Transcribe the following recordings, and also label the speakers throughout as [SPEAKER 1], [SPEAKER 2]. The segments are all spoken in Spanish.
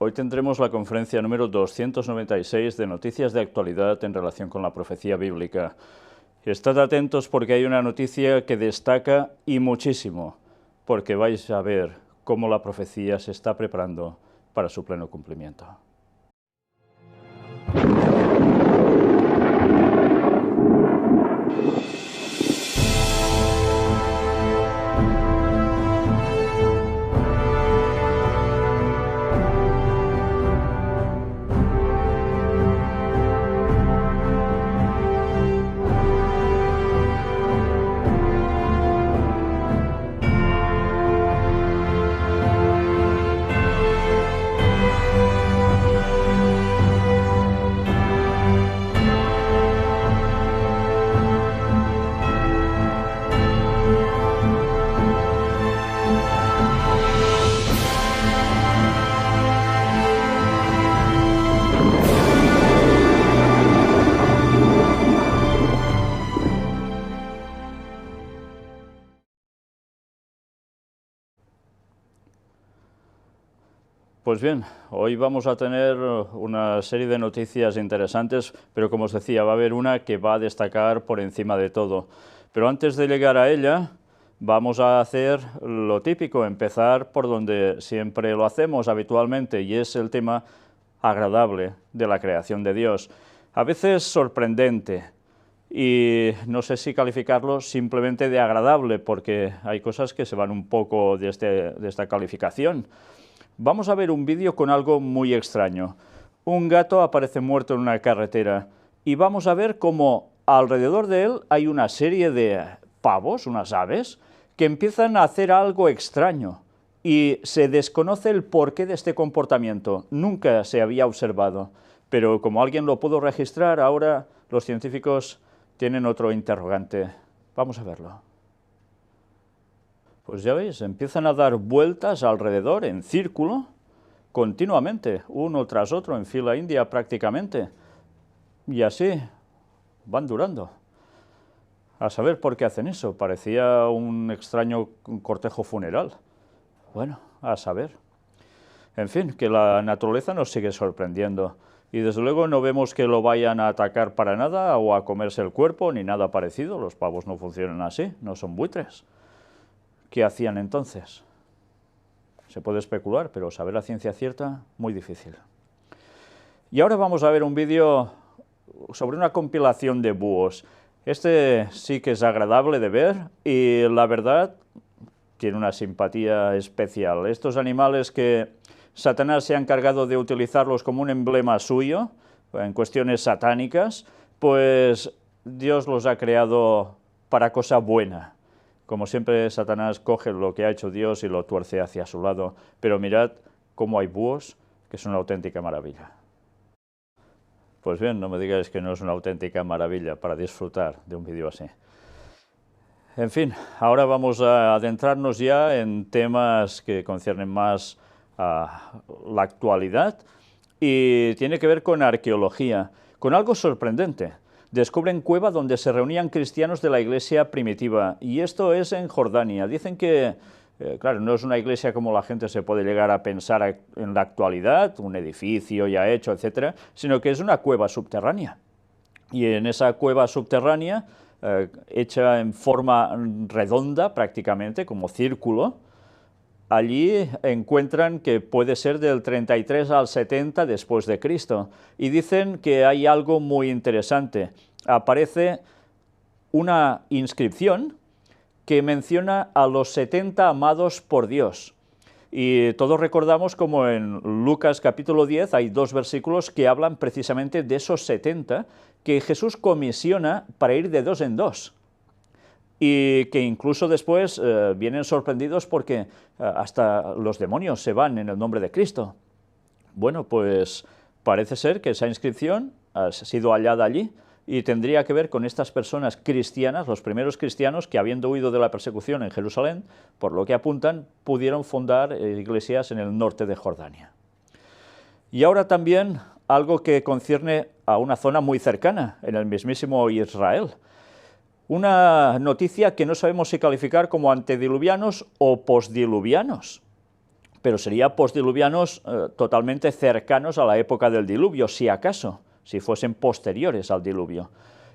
[SPEAKER 1] Hoy tendremos la conferencia número 296 de noticias de actualidad en relación con la profecía bíblica. Estad atentos porque hay una noticia que destaca y muchísimo, porque vais a ver cómo la profecía se está preparando para su pleno cumplimiento. Pues bien, hoy vamos a tener una serie de noticias interesantes, pero como os decía, va a haber una que va a destacar por encima de todo. Pero antes de llegar a ella, vamos a hacer lo típico, empezar por donde siempre lo hacemos habitualmente, y es el tema agradable de la creación de Dios. A veces sorprendente, y no sé si calificarlo simplemente de agradable, porque hay cosas que se van un poco de esta calificación. Vamos a ver un vídeo con algo muy extraño. Un gato aparece muerto en una carretera y vamos a ver cómo alrededor de él hay una serie de pavos, unas aves, que empiezan a hacer algo extraño y se desconoce el porqué de este comportamiento. Nunca se había observado, pero como alguien lo pudo registrar, ahora los científicos tienen otro interrogante. Vamos a verlo. Pues ya veis, empiezan a dar vueltas alrededor, en círculo, continuamente, uno tras otro, en fila india prácticamente. Y así van durando. A saber por qué hacen eso, parecía un extraño cortejo funeral. Bueno, a saber. En fin, que la naturaleza nos sigue sorprendiendo. Y desde luego no vemos que lo vayan a atacar para nada o a comerse el cuerpo, ni nada parecido. Los pavos no funcionan así, no son buitres. ¿Qué hacían entonces? Se puede especular, pero saber la ciencia cierta, muy difícil. Y ahora vamos a ver un vídeo sobre una compilación de búhos. Este sí que es agradable de ver y la verdad tiene una simpatía especial. Estos animales que Satanás se ha encargado de utilizarlos como un emblema suyo, en cuestiones satánicas, pues Dios los ha creado para cosa buena. Como siempre, Satanás coge lo que ha hecho Dios y lo tuerce hacia su lado. Pero mirad cómo hay búhos, que es una auténtica maravilla. Pues bien, no me digáis que no es una auténtica maravilla para disfrutar de un vídeo así. En fin, ahora vamos a adentrarnos ya en temas que conciernen más a la actualidad y tiene que ver con arqueología, con algo sorprendente. Descubren cueva donde se reunían cristianos de la iglesia primitiva, y esto es en Jordania. Dicen que, claro, no es una iglesia como la gente se puede llegar a pensar en la actualidad, un edificio ya hecho, etcétera, sino que es una cueva subterránea. Y en esa cueva subterránea, hecha en forma redonda prácticamente, como círculo, allí encuentran que puede ser del 33 al 70 después de Cristo, y dicen que hay algo muy interesante. Aparece una inscripción que menciona a los 70 amados por Dios. Y todos recordamos como en Lucas capítulo 10 hay dos versículos que hablan precisamente de esos 70 que Jesús comisiona para ir de dos en dos. Y que incluso después vienen sorprendidos porque hasta los demonios se van en el nombre de Cristo. Bueno, pues parece ser que esa inscripción ha sido hallada allí y tendría que ver con estas personas cristianas, los primeros cristianos que, habiendo huido de la persecución en Jerusalén, por lo que apuntan, pudieron fundar iglesias en el norte de Jordania. Y ahora también algo que concierne a una zona muy cercana, en el mismísimo Israel. Una noticia que no sabemos si calificar como antediluvianos o postdiluvianos, pero sería postdiluvianos totalmente cercanos a la época del diluvio, si acaso, si fuesen posteriores al diluvio.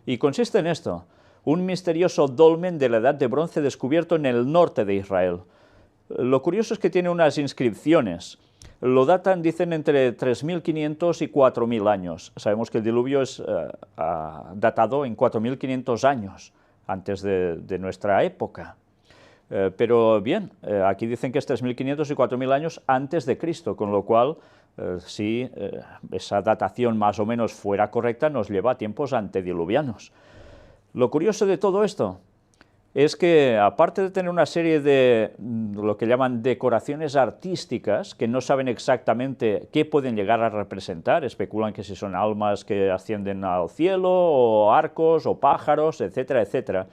[SPEAKER 1] Y consiste en esto: un misterioso dolmen de la Edad de Bronce descubierto en el norte de Israel. Lo curioso es que tiene unas inscripciones. Lo datan, dicen, entre 3.500 y 4.000 años. Sabemos que el diluvio es datado en 4.500 años antes de nuestra época. Pero bien, aquí dicen que es 3.500 y 4.000 años antes de Cristo, con lo cual, si esa datación más o menos fuera correcta, nos lleva a tiempos antediluvianos. Lo curioso de todo esto es que, aparte de tener una serie de lo que llaman decoraciones artísticas, que no saben exactamente qué pueden llegar a representar, especulan que si son almas que ascienden al cielo, o arcos, o pájaros, etcétera, etcétera.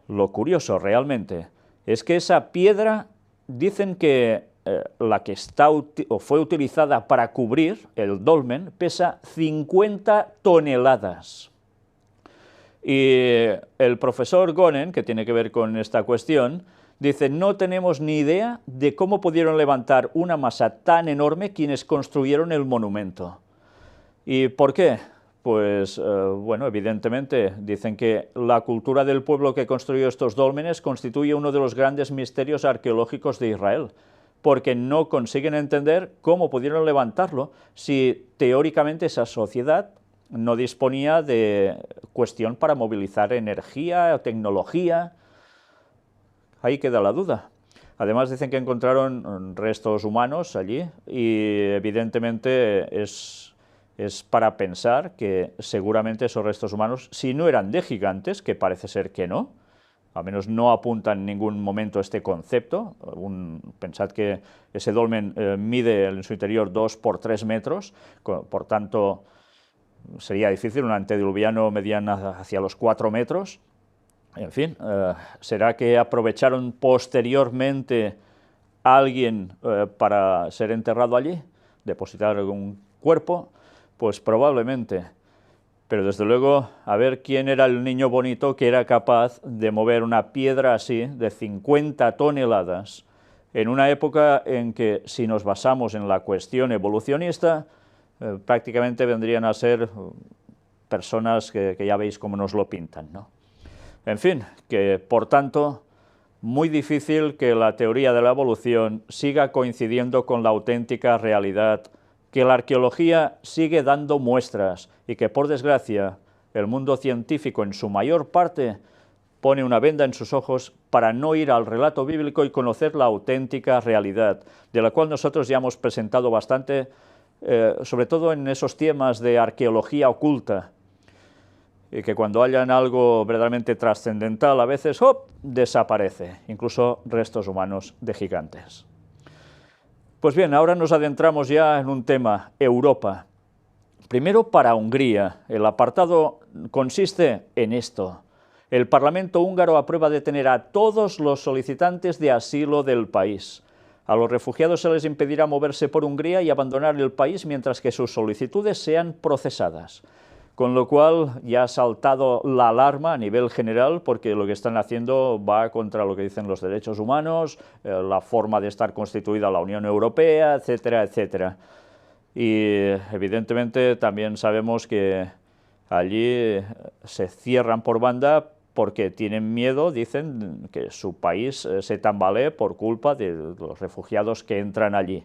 [SPEAKER 1] Lo curioso realmente es que esa piedra, dicen que la que está o fue utilizada para cubrir el dolmen, pesa 50 toneladas. Y el profesor Gonen, que tiene que ver con esta cuestión, dice: no tenemos ni idea de cómo pudieron levantar una masa tan enorme quienes construyeron el monumento. ¿Y por qué? Pues, bueno, evidentemente, dicen que la cultura del pueblo que construyó estos dólmenes constituye uno de los grandes misterios arqueológicos de Israel, porque no consiguen entender cómo pudieron levantarlo si teóricamente esa sociedad no disponía de cuestión para movilizar energía o tecnología. Ahí queda la duda. Además dicen que encontraron restos humanos allí y evidentemente es para pensar que seguramente esos restos humanos, si no eran de gigantes, que parece ser que no, al menos no apunta en ningún momento este concepto. Pensad que ese dolmen mide en su interior 2 por 3 metros, por tanto sería difícil. Un antediluviano medían hacia los 4 metros. En fin, ¿será que aprovecharon posteriormente a alguien para ser enterrado allí? ¿Depositar algún cuerpo? Pues probablemente. Pero desde luego, a ver quién era el niño bonito que era capaz de mover una piedra así, de 50 toneladas, en una época en que, si nos basamos en la cuestión evolucionista, prácticamente vendrían a ser personas que ya veis cómo nos lo pintan, ¿no? En fin, que por tanto, muy difícil que la teoría de la evolución siga coincidiendo con la auténtica realidad, que la arqueología sigue dando muestras y que, por desgracia, el mundo científico en su mayor parte pone una venda en sus ojos para no ir al relato bíblico y conocer la auténtica realidad, de la cual nosotros ya hemos presentado bastante, sobre todo en esos temas de arqueología oculta, y que cuando hayan algo verdaderamente trascendental a veces ¡hop!, desaparece, incluso restos humanos de gigantes. Pues bien, ahora nos adentramos ya en un tema: Europa. Primero, para Hungría, el apartado consiste en esto: el Parlamento húngaro aprueba detener a todos los solicitantes de asilo del país. A los refugiados se les impedirá moverse por Hungría y abandonar el país mientras que sus solicitudes sean procesadas. Con lo cual ya ha saltado la alarma a nivel general, porque lo que están haciendo va contra lo que dicen los derechos humanos, la forma de estar constituida la Unión Europea, etcétera, etcétera. Y evidentemente también sabemos que allí se cierran por banda porque tienen miedo, dicen, que su país se tambalee por culpa de los refugiados que entran allí.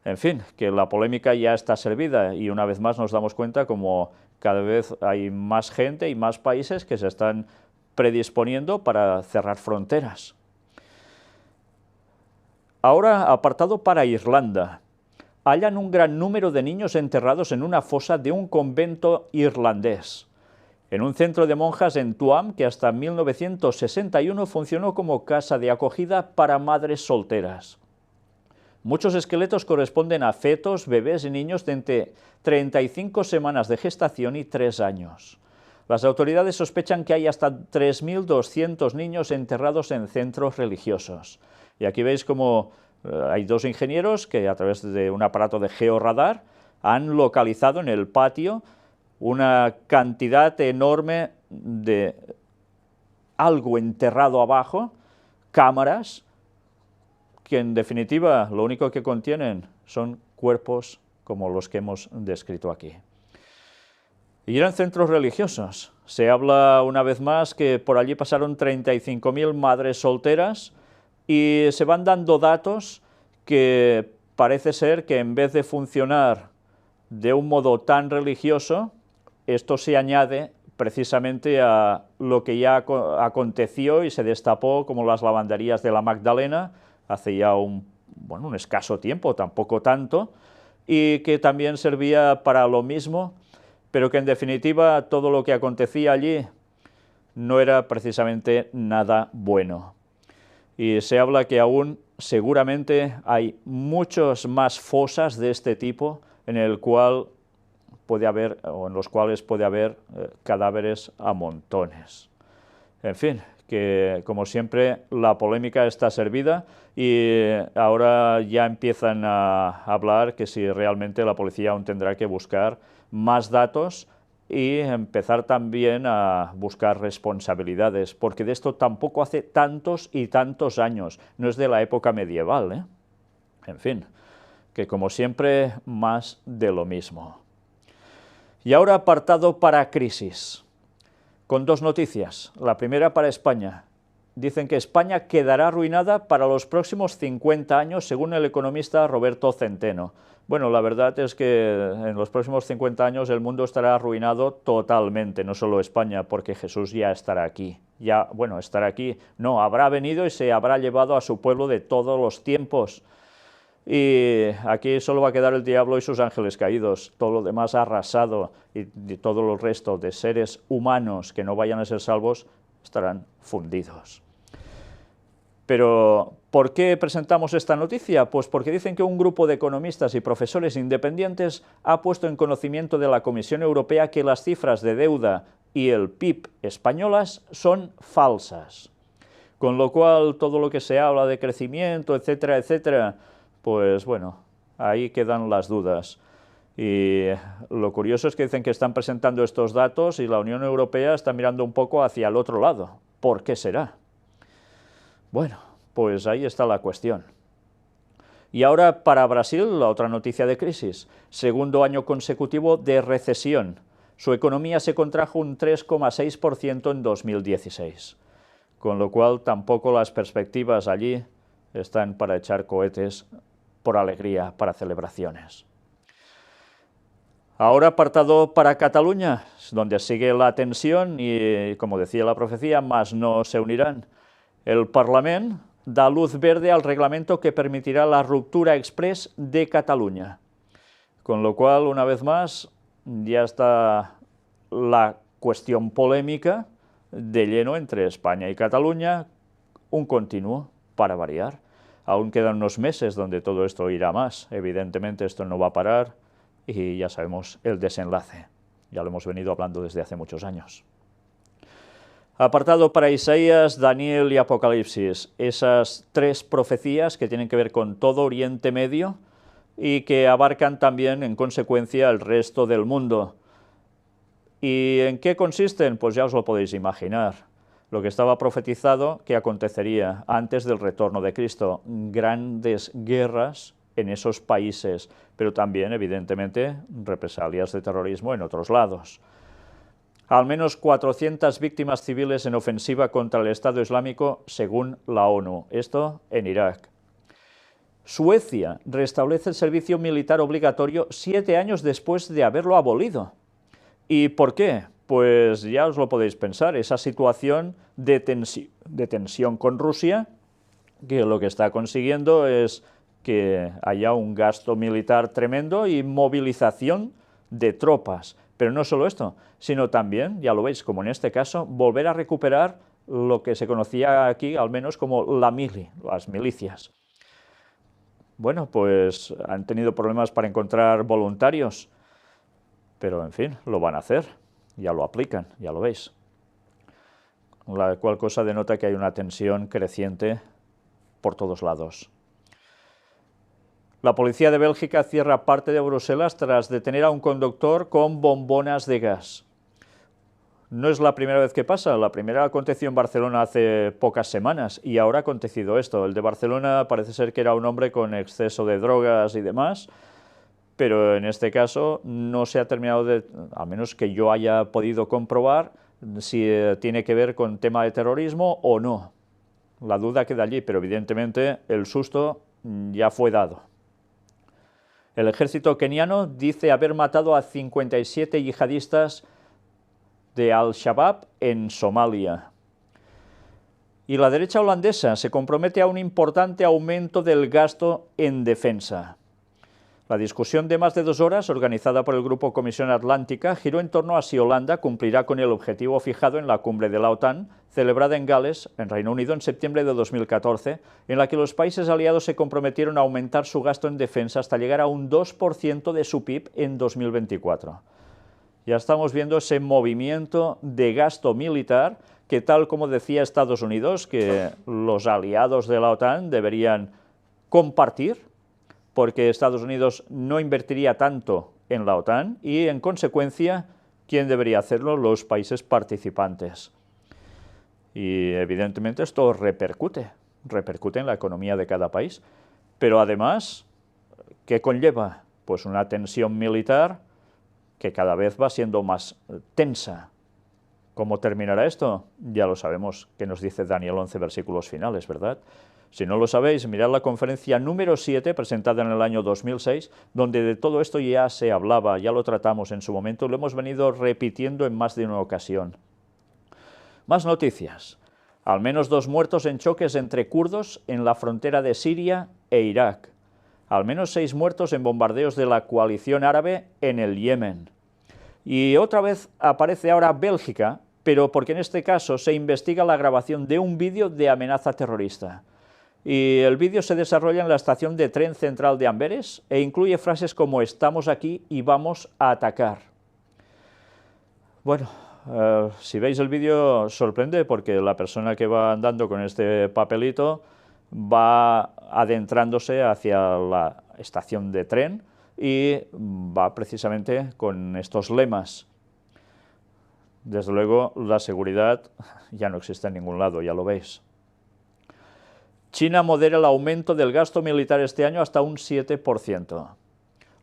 [SPEAKER 1] En fin, que la polémica ya está servida y una vez más nos damos cuenta como cada vez hay más gente y más países que se están predisponiendo para cerrar fronteras. Ahora, apartado para Irlanda. Hallan un gran número de niños enterrados en una fosa de un convento irlandés, en un centro de monjas en Tuam que hasta 1961 funcionó como casa de acogida para madres solteras. Muchos esqueletos corresponden a fetos, bebés y niños de entre 35 semanas de gestación y 3 años. Las autoridades sospechan que hay hasta 3.200 niños enterrados en centros religiosos. Y aquí veis cómo hay dos ingenieros que, a través de un aparato de georradar, han localizado en el patio una cantidad enorme de algo enterrado abajo, cámaras, que en definitiva lo único que contienen son cuerpos como los que hemos descrito aquí. Y eran centros religiosos. Se habla una vez más que por allí pasaron 35.000 madres solteras y se van dando datos que parece ser que en vez de funcionar de un modo tan religioso, esto se añade precisamente a lo que ya aconteció y se destapó como las lavanderías de la Magdalena hace ya un escaso tiempo, tampoco tanto, y que también servía para lo mismo, pero que en definitiva todo lo que acontecía allí no era precisamente nada bueno. Y se habla que aún seguramente hay muchas más fosas de este tipo en el cual puede haber, o en los cuales puede haber cadáveres a montones. En fin, que como siempre la polémica está servida y ahora ya empiezan a hablar que si realmente la policía aún tendrá que buscar más datos y empezar también a buscar responsabilidades, porque de esto tampoco hace tantos y tantos años, no es de la época medieval, ¿eh? En fin, que como siempre más de lo mismo. Y ahora apartado para crisis, con dos noticias. La primera para España. Dicen que España quedará arruinada para los próximos 50 años, según el economista Roberto Centeno. Bueno, la verdad es que en los próximos 50 años el mundo estará arruinado totalmente, no solo España, porque Jesús ya estará aquí. Ya, bueno, estará aquí, no, habrá venido y se habrá llevado a su pueblo de todos los tiempos. Y aquí solo va a quedar el diablo y sus ángeles caídos, todo lo demás arrasado, y todo el resto de seres humanos que no vayan a ser salvos estarán fundidos. Pero, ¿por qué presentamos esta noticia? Pues porque dicen que un grupo de economistas y profesores independientes ha puesto en conocimiento de la Comisión Europea que las cifras de deuda y el PIB españolas son falsas. Con lo cual, todo lo que se habla de crecimiento, etcétera, etcétera, pues bueno, ahí quedan las dudas. Y lo curioso es que dicen que están presentando estos datos y la Unión Europea está mirando un poco hacia el otro lado. ¿Por qué será? Bueno, pues ahí está la cuestión. Y ahora para Brasil, la otra noticia de crisis. Segundo año consecutivo de recesión. Su economía se contrajo un 3,6% en 2016. Con lo cual tampoco las perspectivas allí están para echar cohetes por alegría, para celebraciones. Ahora apartado para Cataluña, donde sigue la tensión y, como decía la profecía, más no se unirán. El Parlament da luz verde al reglamento que permitirá la ruptura express de Cataluña. Con lo cual, una vez más, ya está la cuestión polémica de lleno entre España y Cataluña, un continuo para variar. Aún quedan unos meses donde todo esto irá más. Evidentemente esto no va a parar y ya sabemos el desenlace. Ya lo hemos venido hablando desde hace muchos años. Apartado para Isaías, Daniel y Apocalipsis. Esas tres profecías que tienen que ver con todo Oriente Medio y que abarcan también, en consecuencia, el resto del mundo. ¿Y en qué consisten? Pues ya os lo podéis imaginar. Lo que estaba profetizado que acontecería antes del retorno de Cristo. Grandes guerras en esos países, pero también, evidentemente, represalias de terrorismo en otros lados. Al menos 400 víctimas civiles en ofensiva contra el Estado Islámico, según la ONU. Esto en Irak. Suecia restablece el servicio militar obligatorio 7 años después de haberlo abolido. ¿Y por qué? Pues ya os lo podéis pensar, esa situación de tensión con Rusia, que lo que está consiguiendo es que haya un gasto militar tremendo y movilización de tropas. Pero no solo esto, sino también, ya lo veis, como en este caso, volver a recuperar lo que se conocía aquí, al menos como la mili, las milicias. Bueno, pues han tenido problemas para encontrar voluntarios, pero en fin, lo van a hacer, ya lo aplican, ya lo veis. La cual cosa denota que hay una tensión creciente por todos lados. La policía de Bélgica cierra parte de Bruselas tras detener a un conductor con bombonas de gas. No es la primera vez que pasa, la primera aconteció en Barcelona hace pocas semanas y ahora ha acontecido esto. El de Barcelona parece ser que era un hombre con exceso de drogas y demás, pero en este caso no se ha terminado de, al menos que yo haya podido comprobar, si tiene que ver con tema de terrorismo o no. La duda queda allí, pero evidentemente el susto ya fue dado. El ejército keniano dice haber matado a 57 yihadistas de Al-Shabaab en Somalia. Y la derecha holandesa se compromete a un importante aumento del gasto en defensa. La discusión de más de 2 horas, organizada por el Grupo Comisión Atlántica, giró en torno a si Holanda cumplirá con el objetivo fijado en la cumbre de la OTAN, celebrada en Gales, en Reino Unido, en septiembre de 2014, en la que los países aliados se comprometieron a aumentar su gasto en defensa hasta llegar a un 2% de su PIB en 2024. Ya estamos viendo ese movimiento de gasto militar que, tal como decía Estados Unidos, que los aliados de la OTAN deberían compartir, porque Estados Unidos no invertiría tanto en la OTAN y, en consecuencia, ¿quién debería hacerlo? Los países participantes. Y, evidentemente, esto repercute en la economía de cada país. Pero, además, ¿qué conlleva? Pues una tensión militar que cada vez va siendo más tensa. ¿Cómo terminará esto? Ya lo sabemos, que nos dice Daniel 11, versículos finales, ¿verdad? Si no lo sabéis, mirad la conferencia número 7, presentada en el año 2006, donde de todo esto ya se hablaba, ya lo tratamos en su momento, lo hemos venido repitiendo en más de una ocasión. Más noticias. Al menos 2 muertos en choques entre kurdos en la frontera de Siria e Irak. Al menos 6 muertos en bombardeos de la coalición árabe en el Yemen. Y otra vez aparece ahora Bélgica, pero porque en este caso se investiga la grabación de un vídeo de amenaza terrorista. Y el vídeo se desarrolla en la estación de tren central de Amberes e incluye frases como «estamos aquí y vamos a atacar». Bueno, si veis el vídeo sorprende porque la persona que va andando con este papelito va adentrándose hacia la estación de tren y va precisamente con estos lemas. Desde luego, la seguridad ya no existe en ningún lado, ya lo veis. China modera el aumento del gasto militar este año hasta un 7%.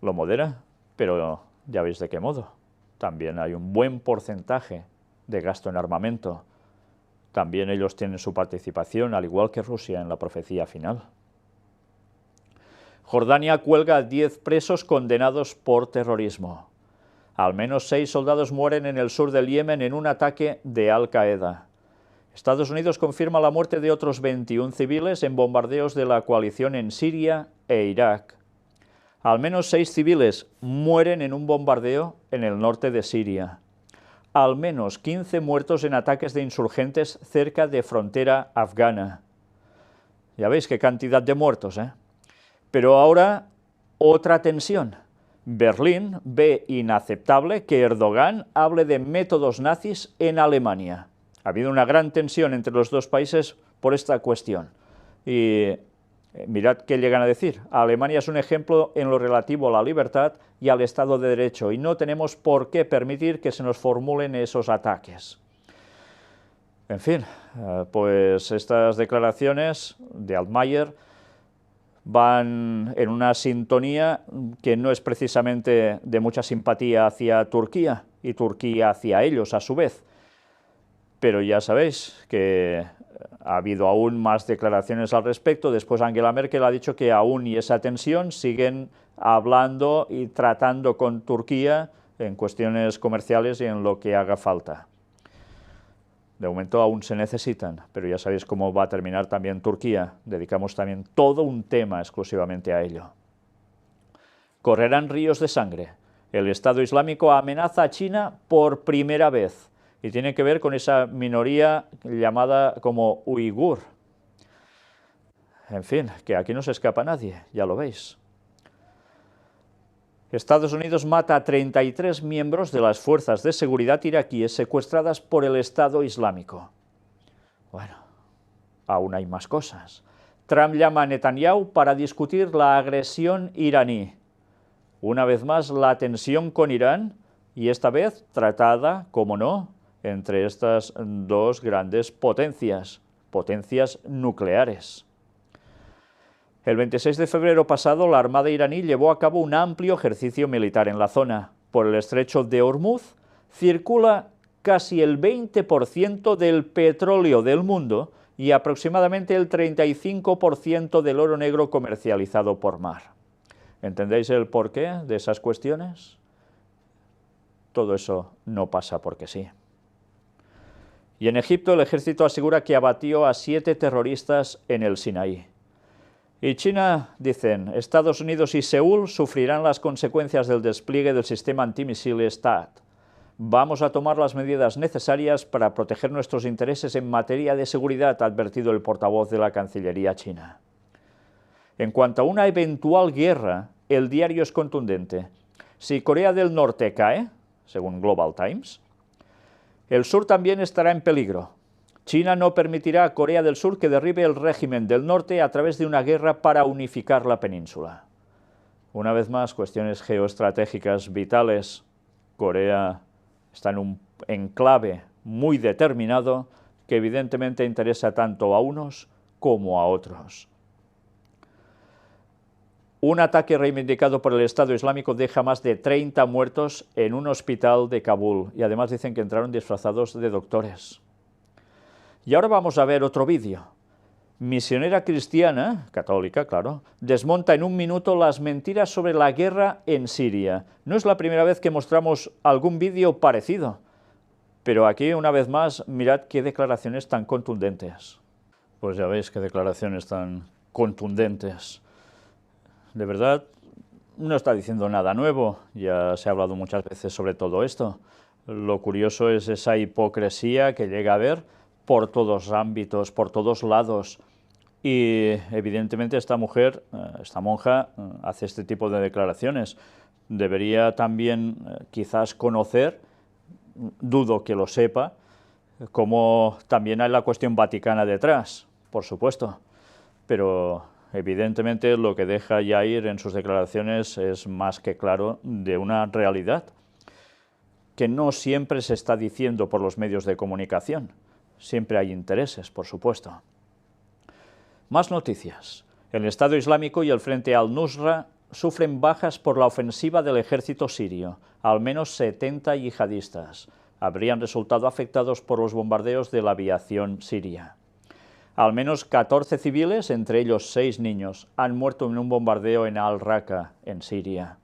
[SPEAKER 1] Lo modera, pero ya veis de qué modo. También hay un buen porcentaje de gasto en armamento. También ellos tienen su participación, al igual que Rusia, en la profecía final. Jordania cuelga a 10 presos condenados por terrorismo. Al menos 6 soldados mueren en el sur del Yemen en un ataque de Al-Qaeda. Estados Unidos confirma la muerte de otros 21 civiles en bombardeos de la coalición en Siria e Irak. Al menos 6 civiles mueren en un bombardeo en el norte de Siria. Al menos 15 muertos en ataques de insurgentes cerca de frontera afgana. Ya veis qué cantidad de muertos, ¿eh? Pero ahora, otra tensión. Berlín ve inaceptable que Erdogan hable de métodos nazis en Alemania. Ha habido una gran tensión entre los dos países por esta cuestión. Y mirad qué llegan a decir. Alemania es un ejemplo en lo relativo a la libertad y al Estado de Derecho, y no tenemos por qué permitir que se nos formulen esos ataques. En fin, pues estas declaraciones de Altmaier van en una sintonía que no es precisamente de mucha simpatía hacia Turquía, y Turquía hacia ellos a su vez. Pero ya sabéis que ha habido aún más declaraciones al respecto. Después Angela Merkel ha dicho que aún y esa tensión siguen hablando y tratando con Turquía en cuestiones comerciales y en lo que haga falta. De momento aún se necesitan, pero ya sabéis cómo va a terminar también Turquía. Dedicamos también todo un tema exclusivamente a ello. Correrán ríos de sangre. El Estado Islámico amenaza a China por primera vez. Y tiene que ver con esa minoría llamada como uigur. En fin, que aquí no se escapa nadie, ya lo veis. Estados Unidos mata a 33 miembros de las fuerzas de seguridad iraquíes secuestradas por el Estado Islámico. Bueno, aún hay más cosas. Trump llama a Netanyahu para discutir la agresión iraní. Una vez más, la tensión con Irán, y esta vez tratada, como no, entre estas dos grandes potencias nucleares. El 26 de febrero pasado, la Armada iraní llevó a cabo un amplio ejercicio militar en la zona. Por el estrecho de Hormuz circula casi el 20% del petróleo del mundo y aproximadamente el 35% del oro negro comercializado por mar. ¿Entendéis el porqué de esas cuestiones? Todo eso no pasa porque sí. Y en Egipto el ejército asegura que abatió a 7 terroristas en el Sinaí. Y China, dicen, Estados Unidos y Seúl sufrirán las consecuencias del despliegue del sistema antimisiles THAAD. Vamos a tomar las medidas necesarias para proteger nuestros intereses en materia de seguridad, ha advertido el portavoz de la Cancillería china. En cuanto a una eventual guerra, el diario es contundente. Si Corea del Norte cae, según Global Times, el sur también estará en peligro. China no permitirá a Corea del Sur que derribe el régimen del norte a través de una guerra para unificar la península. Una vez más, cuestiones geoestratégicas vitales. Corea está en un enclave muy determinado que evidentemente interesa tanto a unos como a otros. Un ataque reivindicado por el Estado Islámico deja más de 30 muertos en un hospital de Kabul y además dicen que entraron disfrazados de doctores. Y ahora vamos a ver otro vídeo. Misionera cristiana, católica, claro, desmonta en un minuto las mentiras sobre la guerra en Siria. No es la primera vez que mostramos algún vídeo parecido, pero aquí, una vez más, mirad qué declaraciones tan contundentes. Pues ya veis qué declaraciones tan contundentes. De verdad, no está diciendo nada nuevo, ya se ha hablado muchas veces sobre todo esto. Lo curioso es esa hipocresía que llega a haber por todos ámbitos, por todos lados. Y evidentemente esta mujer, esta monja, hace este tipo de declaraciones. Debería también quizás conocer, dudo que lo sepa, como también hay la cuestión vaticana detrás, por supuesto. Pero evidentemente lo que deja Yair en sus declaraciones es más que claro de una realidad que no siempre se está diciendo por los medios de comunicación. Siempre hay intereses, por supuesto. Más noticias. El Estado Islámico y el Frente al-Nusra sufren bajas por la ofensiva del ejército sirio. Al menos 70 yihadistas habrían resultado afectados por los bombardeos de la aviación siria. Al menos 14 civiles, entre ellos 6 niños, han muerto en un bombardeo en Al-Raqqa, en Siria.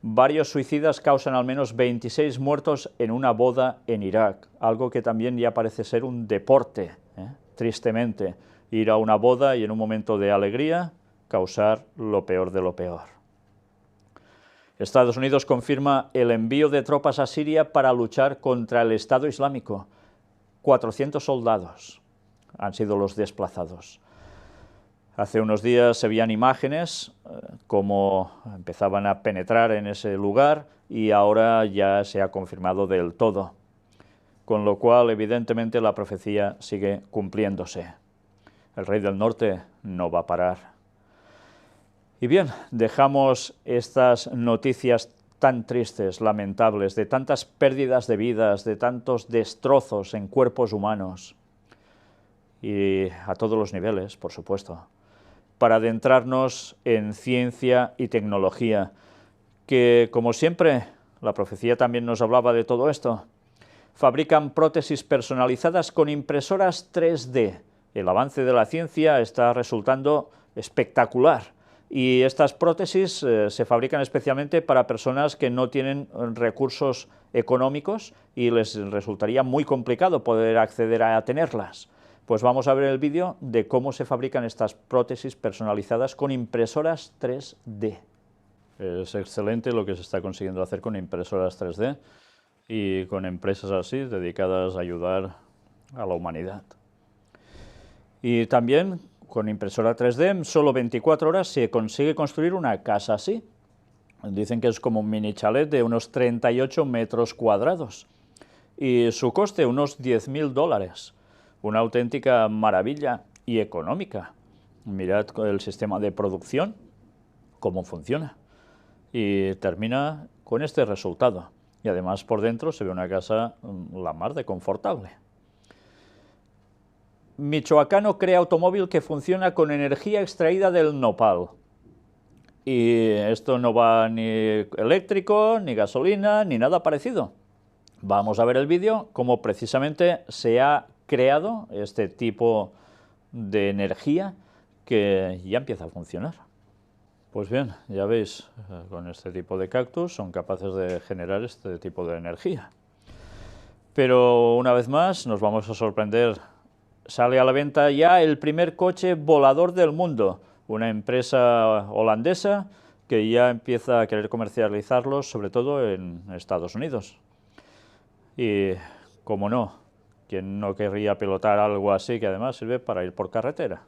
[SPEAKER 1] Varios suicidas causan al menos 26 muertos en una boda en Irak, algo que también ya parece ser un deporte, tristemente, ir a una boda y en un momento de alegría causar lo peor de lo peor. Estados Unidos confirma el envío de tropas a Siria para luchar contra el Estado Islámico. 400 soldados han sido los desplazados. Hace unos días se veían imágenes cómo empezaban a penetrar en ese lugar y ahora ya se ha confirmado del todo. Con lo cual, evidentemente, la profecía sigue cumpliéndose. El rey del norte no va a parar. Y bien, dejamos estas noticias tan tristes, lamentables, de tantas pérdidas de vidas, de tantos destrozos en cuerpos humanos, y a todos los niveles, por supuesto, para adentrarnos en ciencia y tecnología, que, como siempre, la profecía también nos hablaba de todo esto. Fabrican prótesis personalizadas con impresoras 3D. El avance de la ciencia está resultando espectacular. Y estas prótesis se fabrican especialmente para personas que no tienen recursos económicos y les resultaría muy complicado poder acceder a tenerlas. Pues vamos a ver el vídeo de cómo se fabrican estas prótesis personalizadas con impresoras 3D. Es excelente lo que se está consiguiendo hacer con impresoras 3D y con empresas así dedicadas a ayudar a la humanidad. Y también con impresora 3D en solo 24 horas se consigue construir una casa así. Dicen que es como un mini chalet de unos 38 metros cuadrados y su coste unos $10.000. Una auténtica maravilla y económica. Mirad el sistema de producción, cómo funciona. Y termina con este resultado. y además por dentro se ve una casa la mar de confortable. Michoacano crea automóvil que funciona con energía extraída del nopal. Y esto no va ni eléctrico, ni gasolina, ni nada parecido. Vamos a ver el vídeo, cómo precisamente se ha creado este tipo de energía que ya empieza a funcionar. Pues bien, ya veis, con este tipo de cactus son capaces de generar este tipo de energía. Pero una vez más nos vamos a sorprender. Sale a la venta ya el primer coche volador del mundo, una empresa holandesa que ya empieza a querer comercializarlos, sobre todo en Estados Unidos. Y, como no, ¿quién no querría pilotar algo así que además sirve para ir por carretera?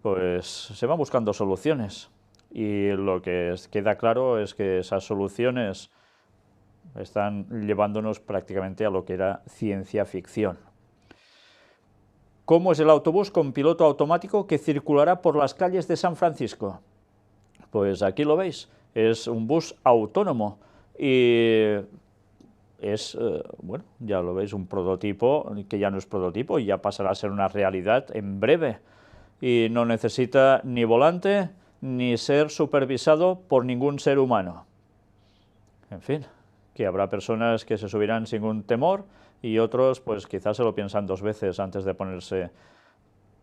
[SPEAKER 1] Pues se van buscando soluciones. Y lo que queda claro es que esas soluciones están llevándonos prácticamente a lo que era ciencia ficción. ¿Cómo es el autobús con piloto automático que circulará por las calles de San Francisco? Pues aquí lo veis, es un bus autónomo y es, bueno, ya lo veis, un prototipo que ya no es prototipo y ya pasará a ser una realidad en breve. Y no necesita ni volante ni ser supervisado por ningún ser humano. En fin, que habrá personas que se subirán sin ningún temor y otros pues quizás se lo piensan dos veces antes de ponerse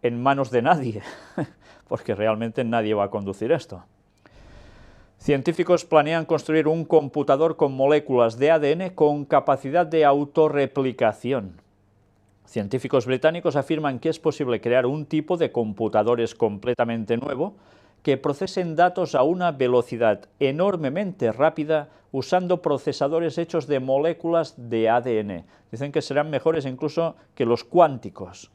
[SPEAKER 1] en manos de nadie, porque realmente nadie va a conducir esto. Científicos planean construir un computador con moléculas de ADN con capacidad de autorreplicación. Científicos británicos afirman que es posible crear un tipo de computadores completamente nuevo que procesen datos a una velocidad enormemente rápida usando procesadores hechos de moléculas de ADN. Dicen que serán mejores incluso que los cuánticos.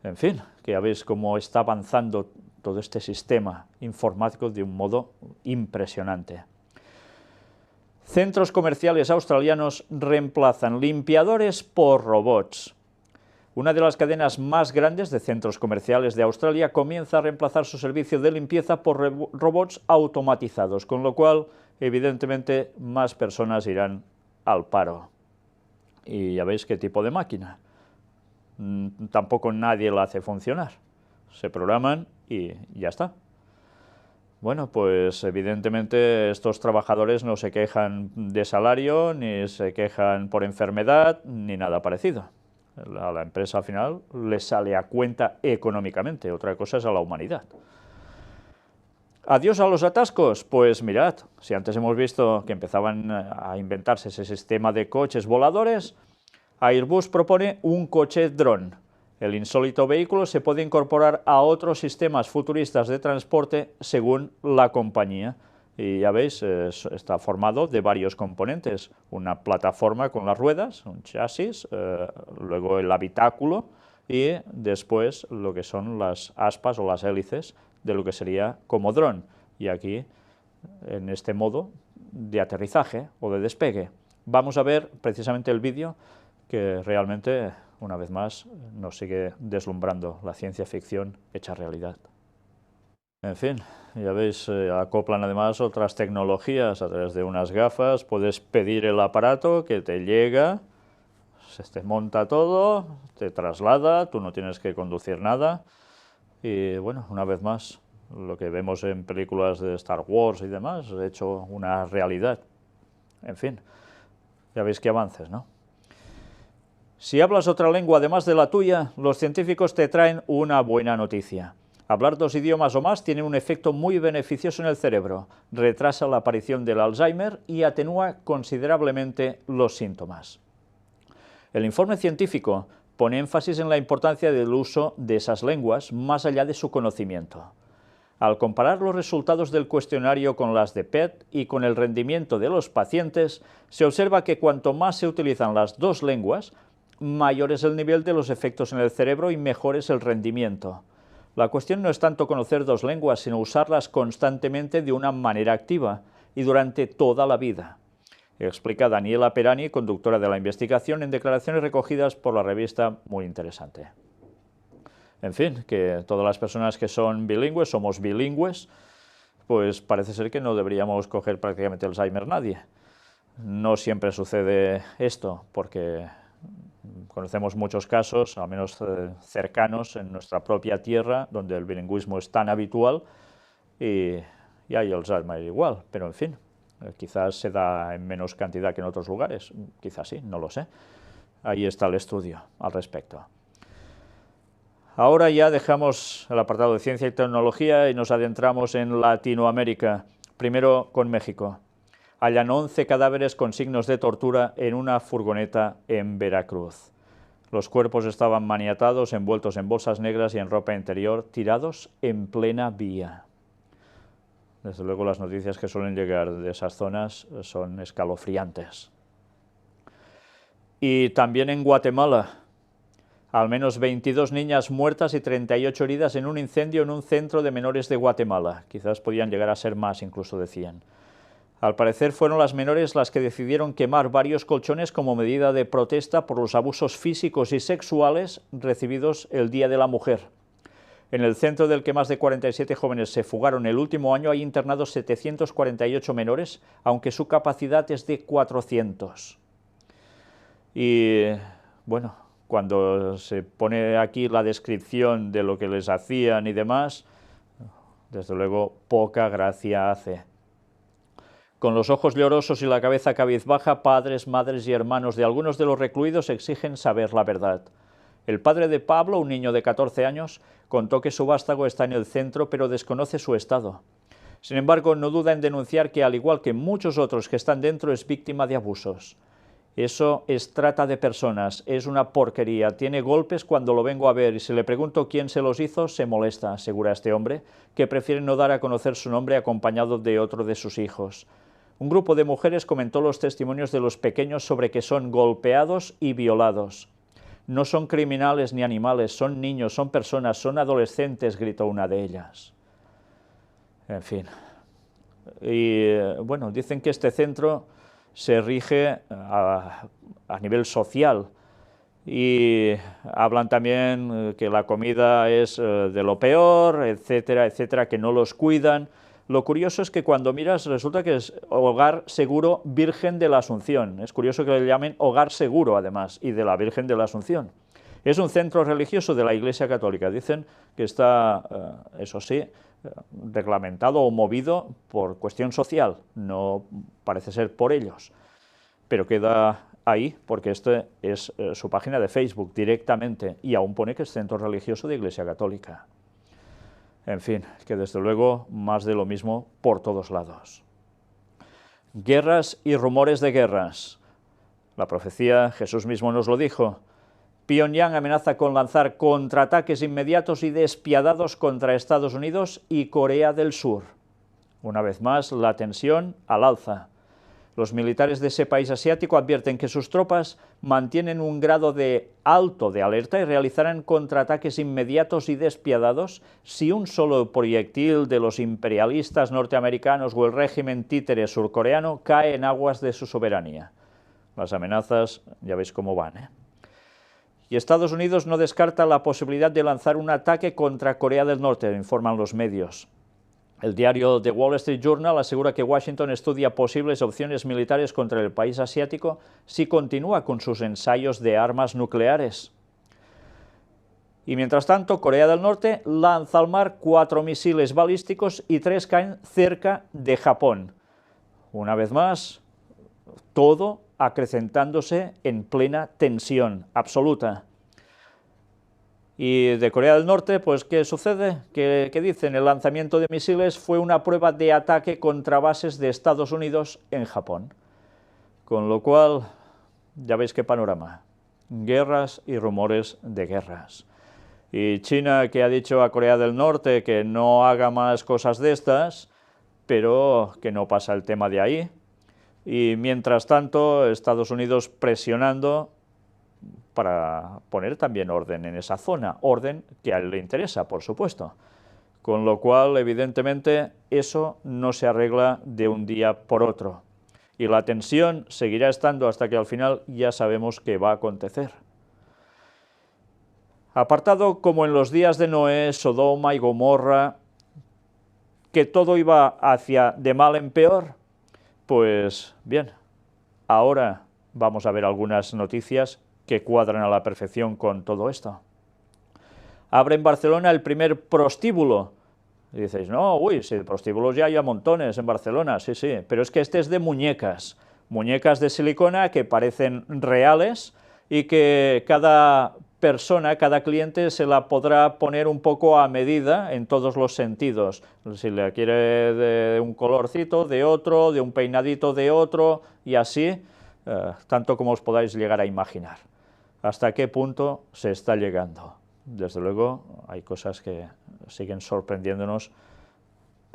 [SPEAKER 1] En fin, que ya veis cómo está avanzando todo este sistema informático de un modo impresionante. Centros comerciales australianos reemplazan limpiadores por robots. Una de las cadenas más grandes de centros comerciales de Australia comienza a reemplazar su servicio de limpieza por robots automatizados, con lo cual, evidentemente, más personas irán al paro. Y ya veis qué tipo de máquina. Tampoco nadie la hace funcionar. Se programan y ya está. Bueno, pues evidentemente estos trabajadores no se quejan de salario, ni se quejan por enfermedad, ni nada parecido. A la empresa al final le sale a cuenta económicamente, otra cosa es a la humanidad. ¿Adiós a los atascos? Pues mirad, si antes hemos visto que empezaban a inventarse ese sistema de coches voladores, Airbus propone un coche dron. El insólito vehículo se puede incorporar a otros sistemas futuristas de transporte según la compañía. Y ya veis, está formado de varios componentes. Una plataforma con las ruedas, un chasis, luego el habitáculo y después lo que son las aspas o las hélices de lo que sería como dron. Y aquí, en este modo de aterrizaje o de despegue. Vamos a ver precisamente el vídeo que realmente, una vez más, nos sigue deslumbrando la ciencia ficción hecha realidad. En fin, ya veis, acoplan además otras tecnologías a través de unas gafas, puedes pedir el aparato que te llega, se te monta todo, te traslada, tú no tienes que conducir nada y bueno, una vez más, lo que vemos en películas de Star Wars y demás, hecho una realidad. En fin, ya veis qué avances, ¿no? Si hablas otra lengua además de la tuya, los científicos te traen una buena noticia. Hablar dos idiomas o más tiene un efecto muy beneficioso en el cerebro, retrasa la aparición del Alzheimer y atenúa considerablemente los síntomas. El informe científico pone énfasis en la importancia del uso de esas lenguas más allá de su conocimiento. Al comparar los resultados del cuestionario con las de PET y con el rendimiento de los pacientes, se observa que cuanto más se utilizan las dos lenguas, mayor es el nivel de los efectos en el cerebro y mejor es el rendimiento. La cuestión no es tanto conocer dos lenguas, sino usarlas constantemente de una manera activa y durante toda la vida, explica Daniela Perani, conductora de la investigación, en declaraciones recogidas por la revista Muy Interesante. En fin, que todas las personas que son bilingües, somos bilingües, pues parece ser que no deberíamos coger prácticamente Alzheimer nadie. No siempre sucede esto, porque conocemos muchos casos, al menos cercanos, en nuestra propia tierra, donde el bilingüismo es tan habitual y hay Alzheimer igual, pero en fin, quizás se da en menos cantidad que en otros lugares, quizás sí, no lo sé. Ahí está el estudio al respecto. Ahora ya dejamos el apartado de ciencia y tecnología y nos adentramos en Latinoamérica, primero con México. Hallan 11 cadáveres con signos de tortura en una furgoneta en Veracruz. Los cuerpos estaban maniatados, envueltos en bolsas negras y en ropa interior, tirados en plena vía. Desde luego las noticias que suelen llegar de esas zonas son escalofriantes. Y también en Guatemala, al menos 22 niñas muertas y 38 heridas en un incendio en un centro de menores de Guatemala. Quizás podían llegar a ser más, incluso decían. Al parecer fueron las menores las que decidieron quemar varios colchones como medida de protesta por los abusos físicos y sexuales recibidos el Día de la Mujer. En el centro del que más de 47 jóvenes se fugaron el último año hay internados 748 menores, aunque su capacidad es de 400. Y bueno, cuando se pone aquí la descripción de lo que les hacían y demás, desde luego poca gracia hace. Con los ojos llorosos y la cabeza cabizbaja, padres, madres y hermanos de algunos de los recluidos exigen saber la verdad. El padre de Pablo, un niño de 14 años, contó que su vástago está en el centro, pero desconoce su estado. Sin embargo, no duda en denunciar que, al igual que muchos otros que están dentro, es víctima de abusos. Eso es trata de personas, es una porquería, tiene golpes cuando lo vengo a ver y si le pregunto quién se los hizo, se molesta, asegura este hombre, que prefiere no dar a conocer su nombre acompañado de otro de sus hijos. Un grupo de mujeres comentó los testimonios de los pequeños sobre que son golpeados y violados. No son criminales ni animales, son niños, son personas, son adolescentes, gritó una de ellas. En fin. Y bueno, dicen que este centro se rige a nivel social y hablan también que la comida es de lo peor, etcétera, etcétera, que no los cuidan. Lo curioso es que cuando miras resulta que es Hogar Seguro Virgen de la Asunción. Es curioso que le llamen Hogar Seguro, además, y de la Virgen de la Asunción. Es un centro religioso de la Iglesia Católica. Dicen que está, eso sí, reglamentado o movido por cuestión social. No parece ser por ellos, pero queda ahí porque esta es su página de Facebook directamente y aún pone que es centro religioso de Iglesia Católica. En fin, que desde luego más de lo mismo por todos lados. Guerras y rumores de guerras. La profecía, Jesús mismo nos lo dijo. Pyongyang amenaza con lanzar contraataques inmediatos y despiadados contra Estados Unidos y Corea del Sur. Una vez más, la tensión al alza. Los militares de ese país asiático advierten que sus tropas mantienen un grado alto de alerta y realizarán contraataques inmediatos y despiadados si un solo proyectil de los imperialistas norteamericanos o el régimen títere surcoreano cae en aguas de su soberanía. Las amenazas ya veis cómo van, ¿eh? Y Estados Unidos no descarta la posibilidad de lanzar un ataque contra Corea del Norte, informan los medios. El diario The Wall Street Journal asegura que Washington estudia posibles opciones militares contra el país asiático si continúa con sus ensayos de armas nucleares. Y mientras tanto, Corea del Norte lanza al mar 4 misiles balísticos y 3 caen cerca de Japón. Una vez más, todo acrecentándose en plena tensión absoluta. Y de Corea del Norte, pues, ¿qué sucede? ¿Qué dicen? El lanzamiento de misiles fue una prueba de ataque contra bases de Estados Unidos en Japón. Con lo cual, ya veis qué panorama. Guerras y rumores de guerras. Y China, que ha dicho a Corea del Norte que no haga más cosas de estas, pero que no pasa el tema de ahí. Y mientras tanto, Estados Unidos presionando para poner también orden en esa zona, orden que a él le interesa, por supuesto. Con lo cual, evidentemente, eso no se arregla de un día por otro. Y la tensión seguirá estando hasta que al final ya sabemos qué va a acontecer. Apartado como en los días de Noé, Sodoma y Gomorra, que todo iba hacia de mal en peor, pues bien, ahora vamos a ver algunas noticias que cuadran a la perfección con todo esto. Abre en Barcelona el primer prostíbulo. Y dices, no, uy, sí, prostíbulos ya hay a montones en Barcelona, sí, sí, pero es que este es de muñecas de silicona que parecen reales y que cada persona, cada cliente se la podrá poner un poco a medida en todos los sentidos. Si le quiere de un colorcito, de otro, de un peinadito, de otro, y así, tanto como os podáis llegar a imaginar. ¿Hasta qué punto se está llegando? Desde luego, hay cosas que siguen sorprendiéndonos,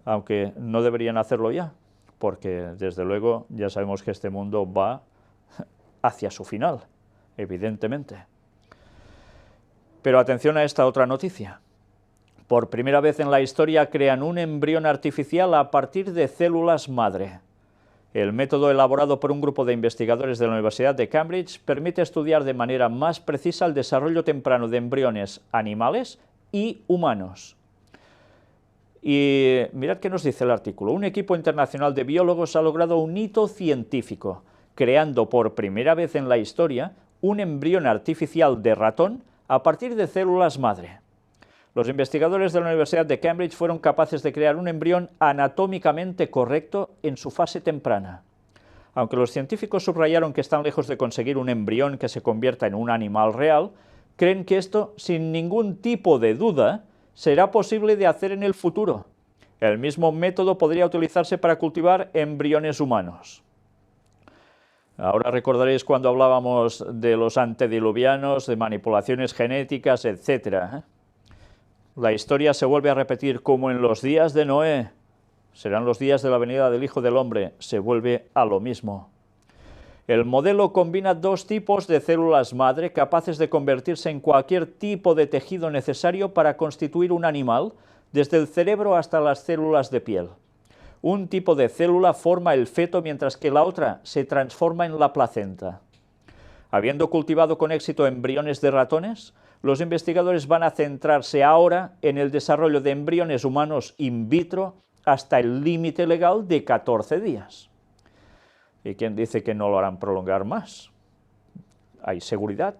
[SPEAKER 1] aunque no deberían hacerlo ya, porque desde luego ya sabemos que este mundo va hacia su final, evidentemente. Pero atención a esta otra noticia. Por primera vez en la historia crean un embrión artificial a partir de células madre. El método elaborado por un grupo de investigadores de la Universidad de Cambridge permite estudiar de manera más precisa el desarrollo temprano de embriones animales y humanos. Y mirad qué nos dice el artículo. Un equipo internacional de biólogos ha logrado un hito científico, creando por primera vez en la historia un embrión artificial de ratón a partir de células madre. Los investigadores de la Universidad de Cambridge fueron capaces de crear un embrión anatómicamente correcto en su fase temprana. Aunque los científicos subrayaron que están lejos de conseguir un embrión que se convierta en un animal real, creen que esto, sin ningún tipo de duda, será posible de hacer en el futuro. El mismo método podría utilizarse para cultivar embriones humanos. Ahora recordaréis cuando hablábamos de los antediluvianos, de manipulaciones genéticas, etc. La historia se vuelve a repetir como en los días de Noé. Serán los días de la venida del Hijo del Hombre. Se vuelve a lo mismo. El modelo combina dos tipos de células madre capaces de convertirse en cualquier tipo de tejido necesario para constituir un animal, desde el cerebro hasta las células de piel. Un tipo de célula forma el feto mientras que la otra se transforma en la placenta. Habiendo cultivado con éxito embriones de ratones, los investigadores van a centrarse ahora en el desarrollo de embriones humanos in vitro hasta el límite legal de 14 días. ¿Y quién dice que no lo harán prolongar más? ¿Hay seguridad?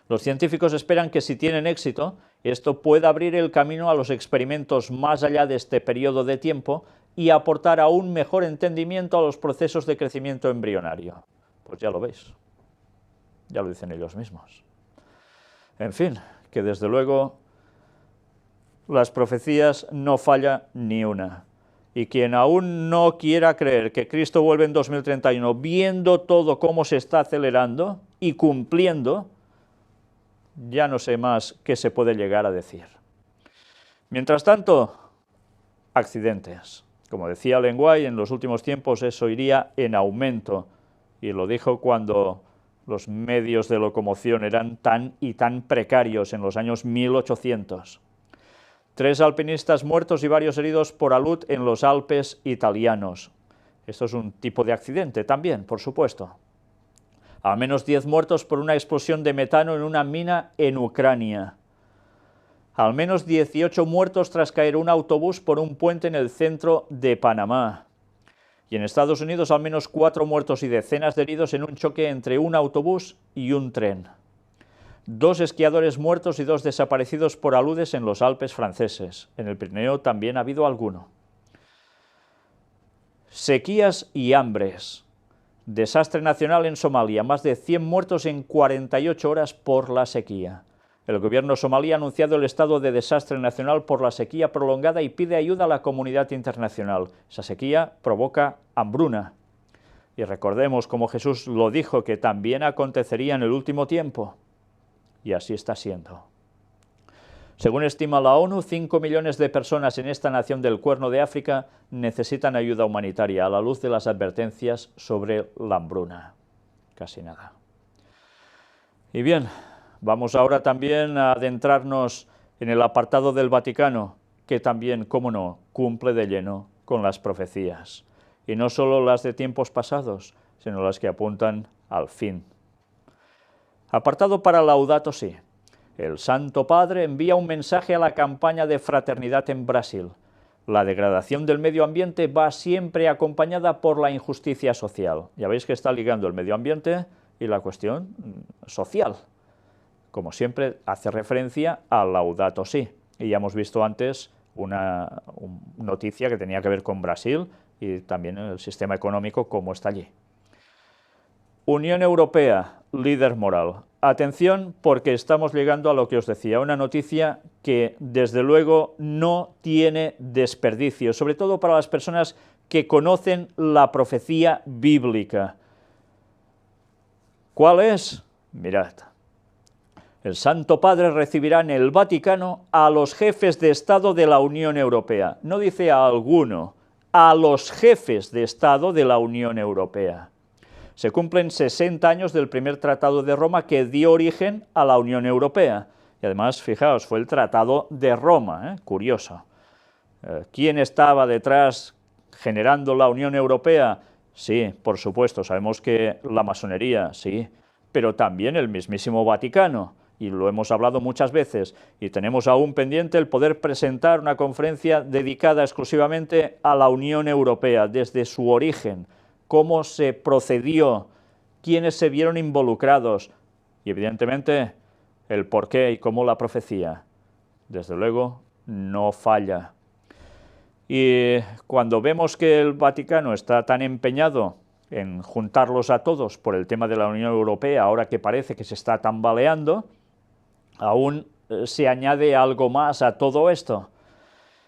[SPEAKER 1] Los científicos esperan que si tienen éxito, esto pueda abrir el camino a los experimentos más allá de este periodo de tiempo y aportar aún mejor entendimiento a los procesos de crecimiento embrionario. Pues ya lo veis, ya lo dicen ellos mismos. En fin, que desde luego las profecías no falla ni una. Y quien aún no quiera creer que Cristo vuelve en 2031, viendo todo cómo se está acelerando y cumpliendo, ya no sé más qué se puede llegar a decir. Mientras tanto, accidentes. Como decía Lenguay, en los últimos tiempos eso iría en aumento, y lo dijo cuando los medios de locomoción eran tan y tan precarios en los años 1800. 3 alpinistas muertos y varios heridos por alud en los Alpes italianos. Esto es un tipo de accidente también, por supuesto. Al menos 10 muertos por una explosión de metano en una mina en Ucrania. Al menos 18 muertos tras caer un autobús por un puente en el centro de Panamá. Y en Estados Unidos al menos 4 muertos y decenas de heridos en un choque entre un autobús y un tren. 2 esquiadores muertos y 2 desaparecidos por aludes en los Alpes franceses. En el Pirineo también ha habido alguno. Sequías y hambres. Desastre nacional en Somalia. Más de 100 muertos en 48 horas por la sequía. El gobierno somalí ha anunciado el estado de desastre nacional por la sequía prolongada y pide ayuda a la comunidad internacional. Esa sequía provoca hambruna. Y recordemos, como Jesús lo dijo, que también acontecería en el último tiempo. Y así está siendo. Según estima la ONU, 5 millones de personas en esta nación del Cuerno de África necesitan ayuda humanitaria a la luz de las advertencias sobre la hambruna. Casi nada. Y bien, vamos ahora también a adentrarnos en el apartado del Vaticano, que también, cómo no, cumple de lleno con las profecías. Y no solo las de tiempos pasados, sino las que apuntan al fin. Apartado para Laudato Si. El Santo Padre envía un mensaje a la campaña de fraternidad en Brasil. La degradación del medio ambiente va siempre acompañada por la injusticia social. Ya veis que está ligando el medio ambiente y la cuestión social. Como siempre, hace referencia a Laudato Si. Y ya hemos visto antes una noticia que tenía que ver con Brasil y también el sistema económico, cómo está allí. Unión Europea, líder moral. Atención, porque estamos llegando a lo que os decía, una noticia que desde luego no tiene desperdicio, sobre todo para las personas que conocen la profecía bíblica. ¿Cuál es? Mirad. El Santo Padre recibirá en el Vaticano a los jefes de Estado de la Unión Europea. No dice a alguno, a los jefes de Estado de la Unión Europea. Se cumplen 60 años del primer Tratado de Roma que dio origen a la Unión Europea. Y además, fijaos, fue el Tratado de Roma, curioso. ¿Quién estaba detrás generando la Unión Europea? Sí, por supuesto, sabemos que la masonería, sí, pero también el mismísimo Vaticano. Y lo hemos hablado muchas veces, y tenemos aún pendiente el poder presentar una conferencia dedicada exclusivamente a la Unión Europea, desde su origen, cómo se procedió, quiénes se vieron involucrados, y evidentemente el porqué y cómo la profecía, desde luego, no falla. Y cuando vemos que el Vaticano está tan empeñado en juntarlos a todos por el tema de la Unión Europea, ahora que parece que se está tambaleando, aún se añade algo más a todo esto.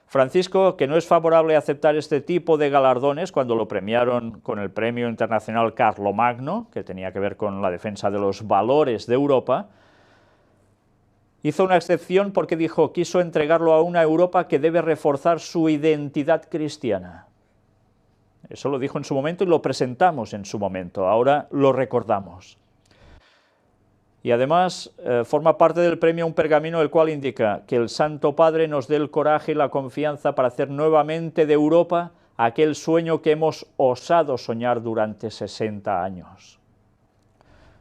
[SPEAKER 1] Francisco, que no es favorable a aceptar este tipo de galardones cuando lo premiaron con el Premio Internacional Carlomagno, que tenía que ver con la defensa de los valores de Europa, hizo una excepción porque dijo, quiso entregarlo a una Europa que debe reforzar su identidad cristiana. Eso lo dijo en su momento y lo presentamos en su momento, ahora lo recordamos. Y además forma parte del premio un pergamino el cual indica que el Santo Padre nos dé el coraje y la confianza para hacer nuevamente de Europa aquel sueño que hemos osado soñar durante 60 años.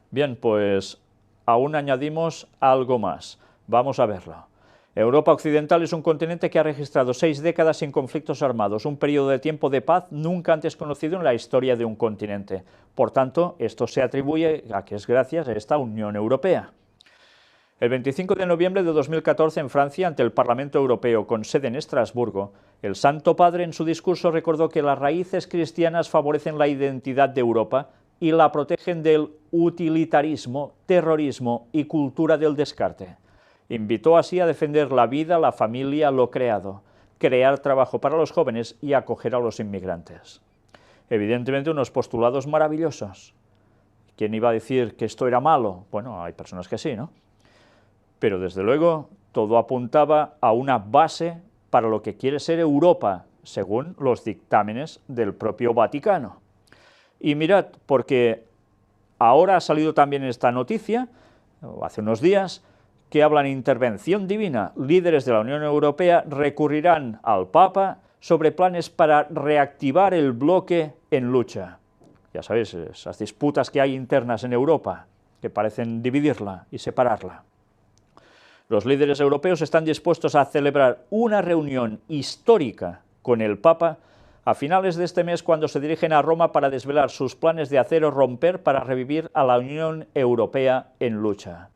[SPEAKER 1] Bien, pues aún añadimos algo más. Vamos a verlo. Europa Occidental es un continente que ha registrado 6 décadas sin conflictos armados, un periodo de tiempo de paz nunca antes conocido en la historia de un continente. Por tanto, esto se atribuye a que es gracias a esta Unión Europea. El 25 de noviembre de 2014 en Francia, ante el Parlamento Europeo con sede en Estrasburgo, el Santo Padre en su discurso recordó que las raíces cristianas favorecen la identidad de Europa y la protegen del utilitarismo, terrorismo y cultura del descarte. Invitó así a defender la vida, la familia, lo creado, crear trabajo para los jóvenes y acoger a los inmigrantes. Evidentemente unos postulados maravillosos. ¿Quién iba a decir que esto era malo? Bueno, hay personas que sí, ¿no? Pero desde luego todo apuntaba a una base para lo que quiere ser Europa, según los dictámenes del propio Vaticano. Y mirad, porque ahora ha salido también esta noticia, hace unos días, que hablan de intervención divina. Líderes de la Unión Europea recurrirán al Papa sobre planes para reactivar el bloque en lucha. Ya sabéis, esas disputas que hay internas en Europa, que parecen dividirla y separarla. Los líderes europeos están dispuestos a celebrar una reunión histórica con el Papa a finales de este mes cuando se dirigen a Roma para desvelar sus planes de hacer o romper para revivir a la Unión Europea en lucha.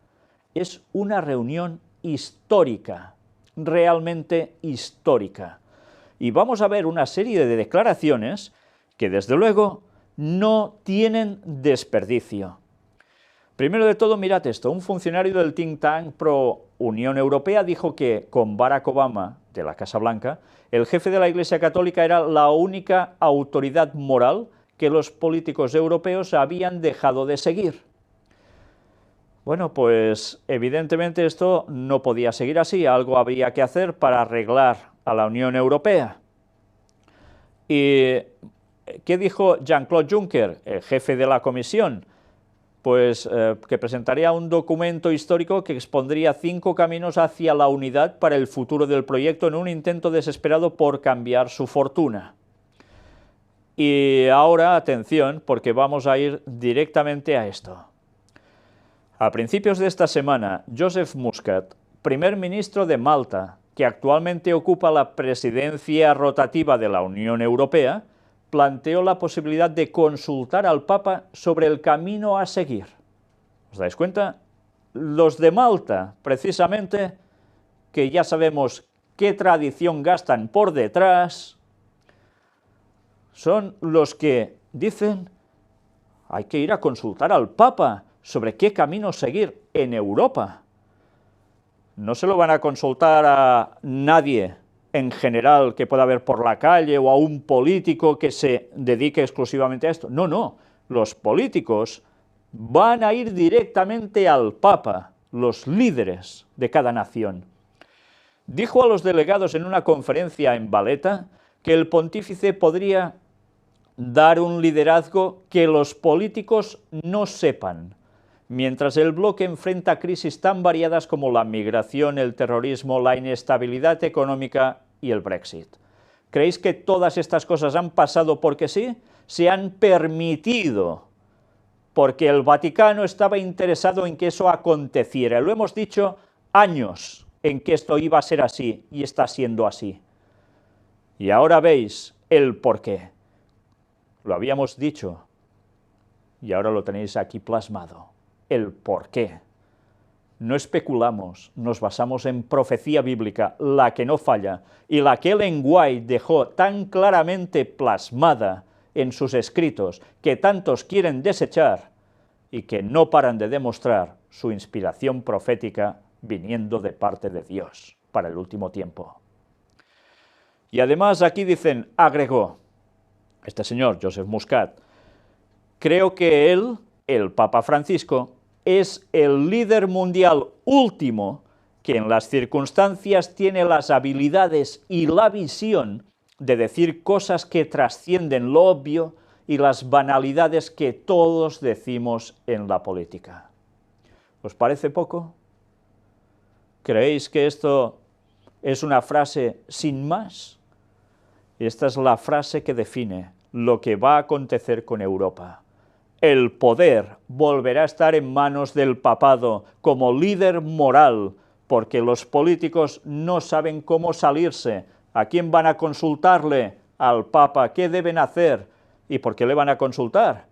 [SPEAKER 1] Es una reunión histórica, realmente histórica. Y vamos a ver una serie de declaraciones que desde luego no tienen desperdicio. Primero de todo, mirad esto, un funcionario del think tank pro Unión Europea dijo que con Barack Obama, de la Casa Blanca, el jefe de la Iglesia Católica era la única autoridad moral que los políticos europeos habían dejado de seguir. Bueno, pues evidentemente esto no podía seguir así, algo había que hacer para arreglar a la Unión Europea. ¿Y qué dijo Jean-Claude Juncker, el jefe de la Comisión? Pues que presentaría un documento histórico que expondría 5 caminos hacia la unidad para el futuro del proyecto en un intento desesperado por cambiar su fortuna. Y ahora, atención, porque vamos a ir directamente a esto. A principios de esta semana, Joseph Muscat, primer ministro de Malta, que actualmente ocupa la presidencia rotativa de la Unión Europea, planteó la posibilidad de consultar al Papa sobre el camino a seguir. ¿Os dais cuenta? Los de Malta, precisamente, que ya sabemos qué tradición gastan por detrás, son los que dicen: hay que ir a consultar al Papa sobre qué camino seguir en Europa. No se lo van a consultar a nadie en general que pueda haber por la calle o a un político que se dedique exclusivamente a esto. No, no, los políticos van a ir directamente al Papa, los líderes de cada nación. Dijo a los delegados en una conferencia en Valletta que el pontífice podría dar un liderazgo que los políticos no sepan, mientras el bloque enfrenta crisis tan variadas como la migración, el terrorismo, la inestabilidad económica y el Brexit. ¿Creéis que todas estas cosas han pasado porque sí? Se han permitido, porque el Vaticano estaba interesado en que eso aconteciera. Lo hemos dicho años en que esto iba a ser así y está siendo así. Y ahora veis el porqué. Lo habíamos dicho y ahora lo tenéis aquí plasmado. El porqué. No especulamos, nos basamos en profecía bíblica, la que no falla, y la que Ellen White dejó tan claramente plasmada en sus escritos, que tantos quieren desechar, y que no paran de demostrar su inspiración profética viniendo de parte de Dios para el último tiempo. Y además aquí dicen, agregó, este señor, Joseph Muscat, creo que él, el Papa Francisco, es el líder mundial último que en las circunstancias tiene las habilidades y la visión de decir cosas que trascienden lo obvio y las banalidades que todos decimos en la política. ¿Os parece poco? ¿Creéis que esto es una frase sin más? Esta es la frase que define lo que va a acontecer con Europa. El poder volverá a estar en manos del papado como líder moral, porque los políticos no saben cómo salirse. ¿A quién van a consultarle? Al Papa. ¿Qué deben hacer? ¿Y por qué le van a consultar?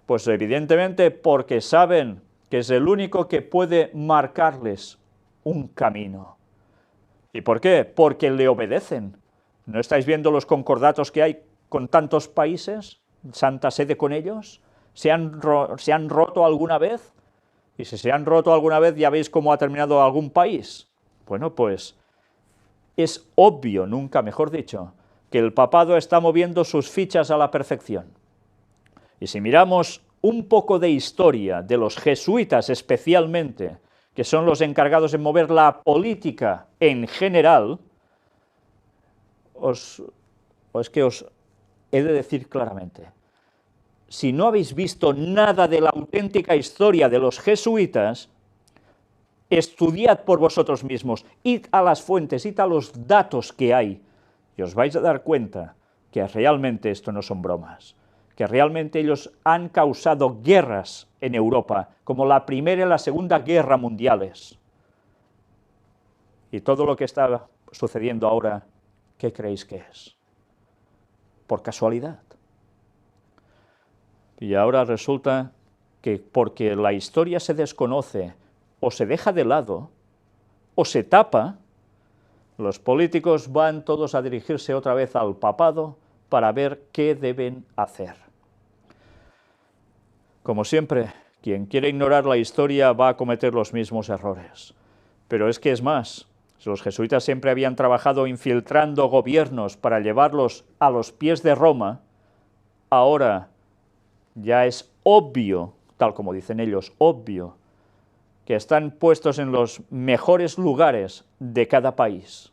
[SPEAKER 1] Pues evidentemente porque saben que es el único que puede marcarles un camino. ¿Y por qué? Porque le obedecen. ¿No estáis viendo los concordatos que hay con tantos países? ¿Santa Sede con ellos? ¿Se han roto alguna vez? Y si se han roto alguna vez, ¿ya veis cómo ha terminado algún país? Bueno, pues es obvio, nunca mejor dicho, que el papado está moviendo sus fichas a la perfección. Y si miramos un poco de historia de los jesuitas especialmente, que son los encargados de mover la política en general, os he de decir claramente, si no habéis visto nada de la auténtica historia de los jesuitas, estudiad por vosotros mismos, id a las fuentes, id a los datos que hay, y os vais a dar cuenta que realmente esto no son bromas, que realmente ellos han causado guerras en Europa, como la Primera y la Segunda Guerra Mundiales. Y todo lo que está sucediendo ahora, ¿qué creéis que es? ¿Por casualidad? Y ahora resulta que porque la historia se desconoce, o se deja de lado, o se tapa, los políticos van todos a dirigirse otra vez al papado para ver qué deben hacer. Como siempre, quien quiere ignorar la historia va a cometer los mismos errores. Pero es que es más, los jesuitas siempre habían trabajado infiltrando gobiernos para llevarlos a los pies de Roma, ahora ya es obvio, tal como dicen ellos, obvio, que están puestos en los mejores lugares de cada país.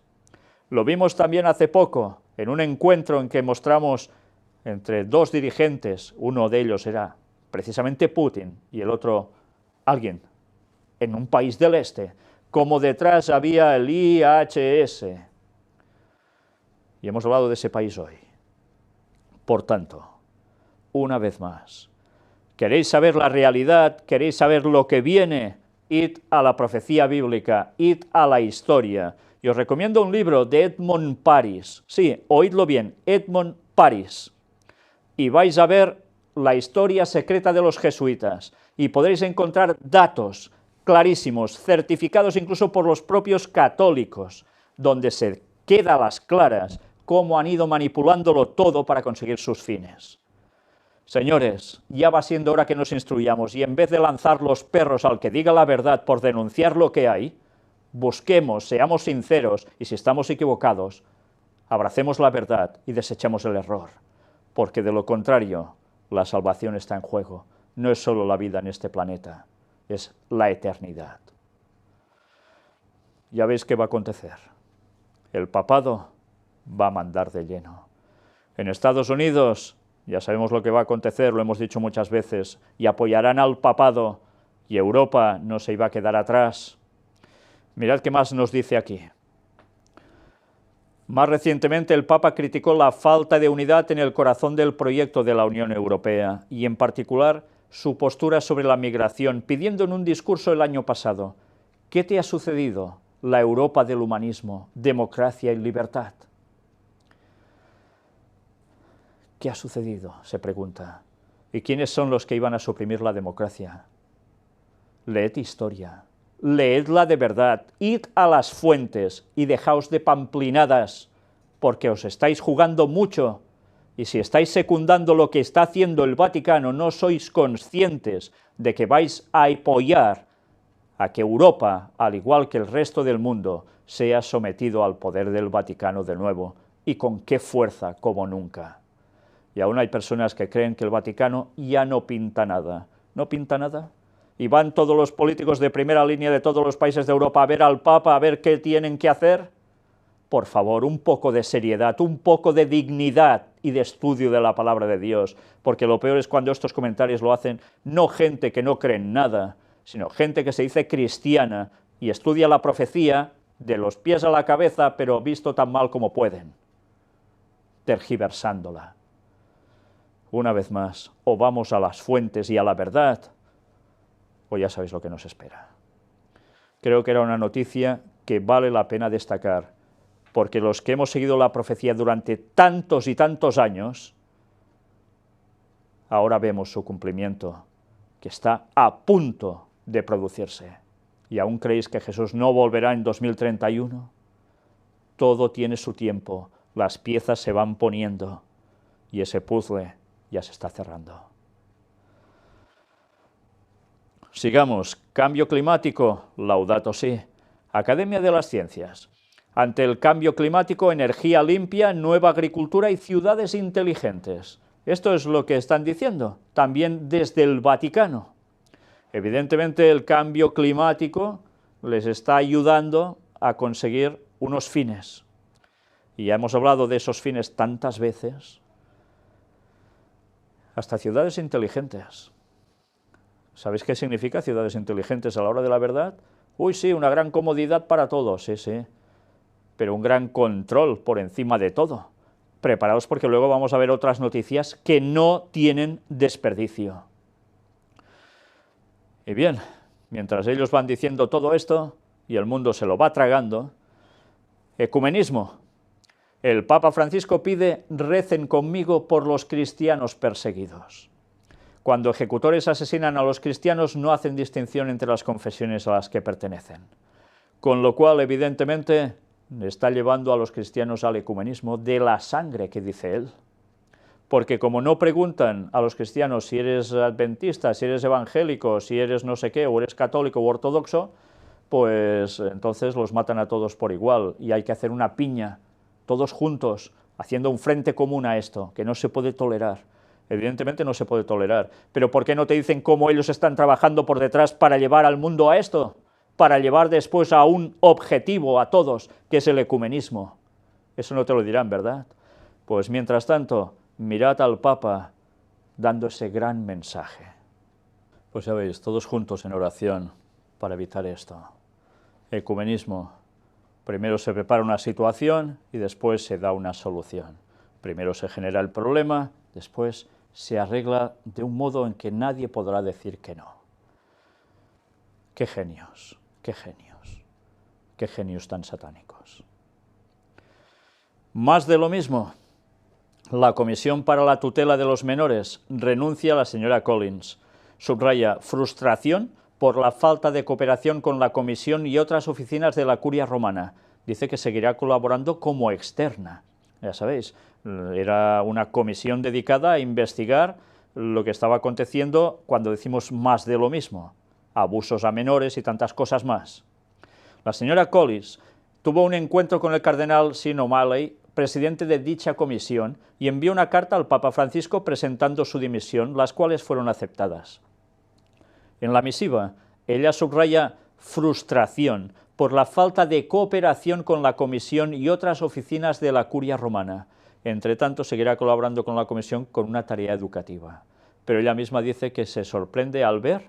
[SPEAKER 1] Lo vimos también hace poco, en un encuentro en que mostramos entre dos dirigentes, uno de ellos era precisamente Putin y el otro alguien en un país del este, como detrás había el IHS. Y hemos hablado de ese país hoy. Por tanto, una vez más, ¿queréis saber la realidad? ¿Queréis saber lo que viene? Id a la profecía bíblica, id a la historia, Y os recomiendo un libro de Edmund Paris. Sí, oídlo bien, Edmund Paris. Y vais a ver la historia secreta de los jesuitas. Y podréis encontrar datos clarísimos, certificados incluso por los propios católicos, donde se queda a las claras cómo han ido manipulándolo todo para conseguir sus fines. Señores, ya va siendo hora que nos instruyamos y en vez de lanzar los perros al que diga la verdad por denunciar lo que hay, busquemos, seamos sinceros y si estamos equivocados, abracemos la verdad y desechemos el error, porque de lo contrario, la salvación está en juego. No es solo la vida en este planeta, es la eternidad. Ya veis qué va a acontecer. El papado va a mandar de lleno. En Estados Unidos ya sabemos lo que va a acontecer, lo hemos dicho muchas veces, y apoyarán al papado, y Europa no se iba a quedar atrás. Mirad qué más nos dice aquí. Más recientemente el Papa criticó la falta de unidad en el corazón del proyecto de la Unión Europea, y en particular su postura sobre la migración, pidiendo en un discurso el año pasado: ¿qué te ha sucedido? La Europa del humanismo, democracia y libertad. ¿Qué ha sucedido?, se pregunta. ¿Y quiénes son los que iban a suprimir la democracia? Leed historia, leedla de verdad, id a las fuentes y dejaos de pamplinadas, porque os estáis jugando mucho, y si estáis secundando lo que está haciendo el Vaticano, no sois conscientes de que vais a apoyar a que Europa, al igual que el resto del mundo, sea sometido al poder del Vaticano de nuevo, y con qué fuerza como nunca. Y aún hay personas que creen que el Vaticano ya no pinta nada. ¿No pinta nada? Y van todos los políticos de primera línea de todos los países de Europa a ver al Papa, a ver qué tienen que hacer. Por favor, un poco de seriedad, un poco de dignidad y de estudio de la palabra de Dios, porque lo peor es cuando estos comentarios lo hacen no gente que no cree en nada, sino gente que se dice cristiana y estudia la profecía de los pies a la cabeza, pero visto tan mal como pueden, tergiversándola. Una vez más, o vamos a las fuentes y a la verdad, o ya sabéis lo que nos espera. Creo que era una noticia que vale la pena destacar, porque los que hemos seguido la profecía durante tantos y tantos años, ahora vemos su cumplimiento, que está a punto de producirse. ¿Y aún creéis que Jesús no volverá en 2031? Todo tiene su tiempo, las piezas se van poniendo, y ese puzzle ya se está cerrando. Sigamos. Cambio climático, Laudato Si. Academia de las Ciencias. Ante el cambio climático, energía limpia, nueva agricultura y ciudades inteligentes. Esto es lo que están diciendo, también desde el Vaticano. Evidentemente el cambio climático les está ayudando a conseguir unos fines. Y ya hemos hablado de esos fines tantas veces. Hasta ciudades inteligentes. ¿Sabéis qué significa ciudades inteligentes a la hora de la verdad? Uy, sí, una gran comodidad para todos, sí, sí. Pero un gran control por encima de todo. Preparaos porque luego vamos a ver otras noticias que no tienen desperdicio. Y bien, mientras ellos van diciendo todo esto, y el mundo se lo va tragando, ecumenismo. El Papa Francisco pide: recen conmigo por los cristianos perseguidos. Cuando ejecutores asesinan a los cristianos no hacen distinción entre las confesiones a las que pertenecen. Con lo cual, evidentemente, está llevando a los cristianos al ecumenismo de la sangre que dice él. Porque como no preguntan a los cristianos si eres adventista, si eres evangélico, si eres no sé qué, o eres católico o ortodoxo, pues entonces los matan a todos por igual y hay que hacer una piña, todos juntos, haciendo un frente común a esto, que no se puede tolerar. Evidentemente no se puede tolerar, pero ¿por qué no te dicen cómo ellos están trabajando por detrás para llevar al mundo a esto? Para llevar después a un objetivo a todos, que es el ecumenismo. Eso no te lo dirán, ¿verdad? Pues mientras tanto, mirad al Papa dando ese gran mensaje. Pues ya veis, todos juntos en oración para evitar esto. Ecumenismo. Primero se prepara una situación y después se da una solución. Primero se genera el problema, después se arregla de un modo en que nadie podrá decir que no. ¡Qué genios! ¡Qué genios! Qué genios tan satánicos. Más de lo mismo. La Comisión para la Tutela de los Menores renuncia a la señora Collins. Subraya frustración por la falta de cooperación con la Comisión y otras oficinas de la Curia Romana. Dice que seguirá colaborando como externa. Ya sabéis, era una comisión dedicada a investigar lo que estaba aconteciendo cuando decimos más de lo mismo, abusos a menores y tantas cosas más. La señora Collins tuvo un encuentro con el cardenal Sean O'Malley, presidente de dicha comisión, y envió una carta al Papa Francisco presentando su dimisión, las cuales fueron aceptadas. En la misiva, ella subraya frustración por la falta de cooperación con la Comisión y otras oficinas de la Curia Romana. Entre tanto, seguirá colaborando con la Comisión con una tarea educativa. Pero ella misma dice que se sorprende al ver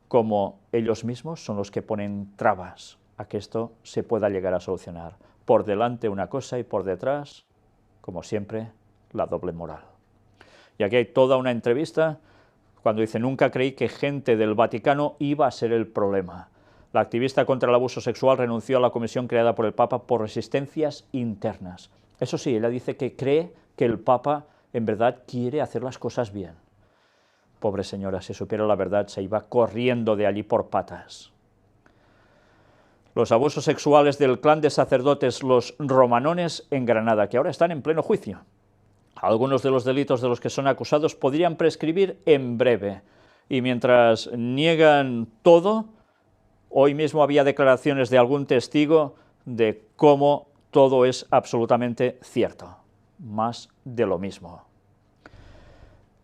[SPEAKER 1] cómo ellos mismos son los que ponen trabas a que esto se pueda llegar a solucionar. Por delante una cosa y por detrás, como siempre, la doble moral. Y aquí hay toda una entrevista cuando dice: nunca creí que gente del Vaticano iba a ser el problema. La activista contra el abuso sexual renunció a la comisión creada por el Papa por resistencias internas. Eso sí, ella dice que cree que el Papa en verdad quiere hacer las cosas bien. Pobre señora, si supiera la verdad, se iba corriendo de allí por patas. Los abusos sexuales del clan de sacerdotes los romanones en Granada, que ahora están en pleno juicio. Algunos de los delitos de los que son acusados podrían prescribir en breve. Y mientras niegan todo, hoy mismo había declaraciones de algún testigo de cómo todo es absolutamente cierto. Más de lo mismo.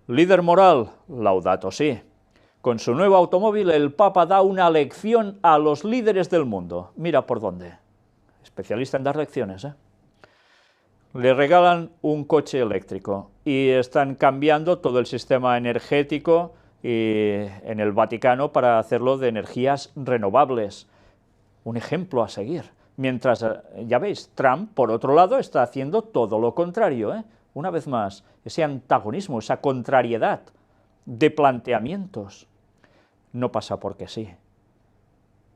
[SPEAKER 1] Líder moral, Laudato Si. Con su nuevo automóvil, el Papa da una lección a los líderes del mundo. Mira por dónde. Especialista en dar lecciones, ¿eh? Le regalan un coche eléctrico y están cambiando todo el sistema energético en el Vaticano para hacerlo de energías renovables. Un ejemplo a seguir. Mientras, ya veis, Trump, por otro lado, está haciendo todo lo contrario, ¿eh? Una vez más, ese antagonismo, esa contrariedad de planteamientos. No pasa porque sí.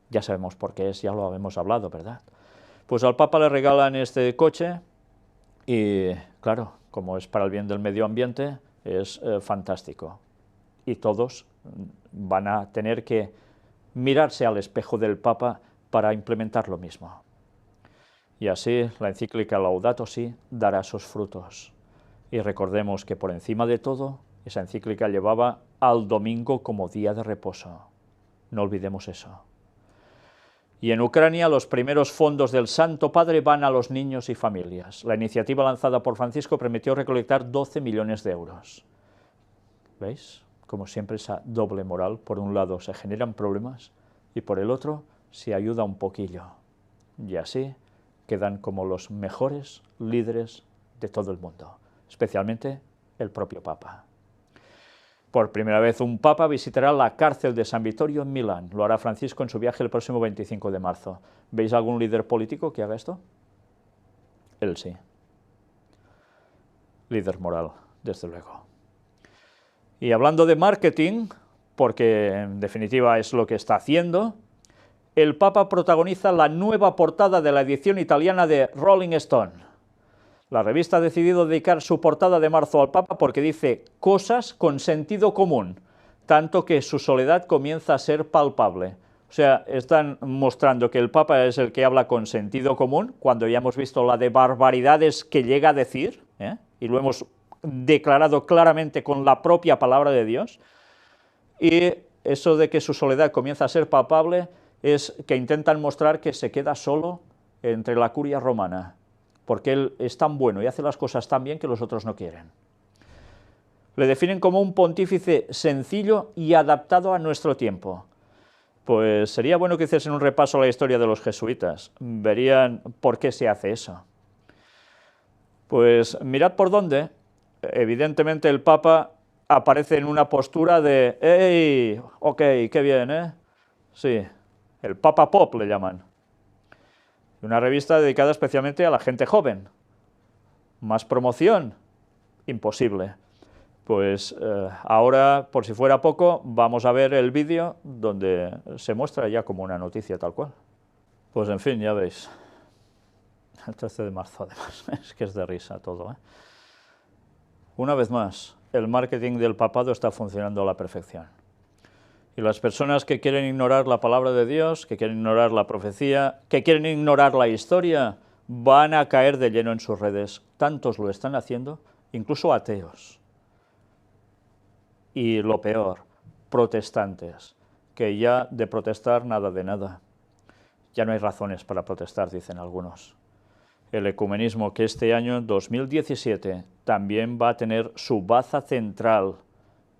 [SPEAKER 1] Ya sabemos por qué es, ya lo hemos hablado, ¿verdad? Pues al Papa le regalan este coche y, claro, como es para el bien del medio ambiente, es fantástico. Y todos van a tener que mirarse al espejo del Papa para implementar lo mismo. Y así la encíclica Laudato Si dará sus frutos. Y recordemos que por encima de todo, esa encíclica llevaba al domingo como día de reposo. No olvidemos eso. Y en Ucrania los primeros fondos del Santo Padre van a los niños y familias. La iniciativa lanzada por Francisco permitió recolectar 12 millones de euros. ¿Veis? Como siempre esa doble moral. Por un lado se generan problemas y por el otro se ayuda un poquillo. Y así quedan como los mejores líderes de todo el mundo, especialmente el propio Papa. Por primera vez un Papa visitará la cárcel de San Vittorio en Milán. Lo hará Francisco en su viaje el próximo 25 de marzo. ¿Veis algún líder político que haga esto? Él sí. Líder moral, desde luego. Y hablando de marketing, porque en definitiva es lo que está haciendo, el Papa protagoniza la nueva portada de la edición italiana de Rolling Stone. La revista ha decidido dedicar su portada de marzo al Papa porque dice cosas con sentido común, tanto que su soledad comienza a ser palpable. O sea, están mostrando que el Papa es el que habla con sentido común, cuando ya hemos visto la de barbaridades que llega a decir, y lo hemos declarado claramente con la propia palabra de Dios, y eso de que su soledad comienza a ser palpable es que intentan mostrar que se queda solo entre la curia romana, porque él es tan bueno y hace las cosas tan bien que los otros no quieren. Le definen como un pontífice sencillo y adaptado a nuestro tiempo. Pues sería bueno que hiciesen un repaso a la historia de los jesuitas, verían por qué se hace eso. Pues mirad por dónde. Evidentemente el Papa aparece en una postura de ¡hey! Ok, qué bien, ¿eh? Sí, el Papa Pop le llaman. Una revista dedicada especialmente a la gente joven. ¿Más promoción? Imposible. Pues ahora, por si fuera poco, vamos a ver el vídeo donde se muestra ya como una noticia tal cual. Pues en fin, ya veis. El 13 de marzo, además, es que es de risa todo, ¿eh? Una vez más, el marketing del papado está funcionando a la perfección. Y las personas que quieren ignorar la palabra de Dios, que quieren ignorar la profecía, que quieren ignorar la historia, van a caer de lleno en sus redes. Tantos lo están haciendo, incluso ateos. Y lo peor, protestantes, que ya de protestar nada de nada. Ya no hay razones para protestar, dicen algunos. El ecumenismo, que este año, 2017, también va a tener su baza central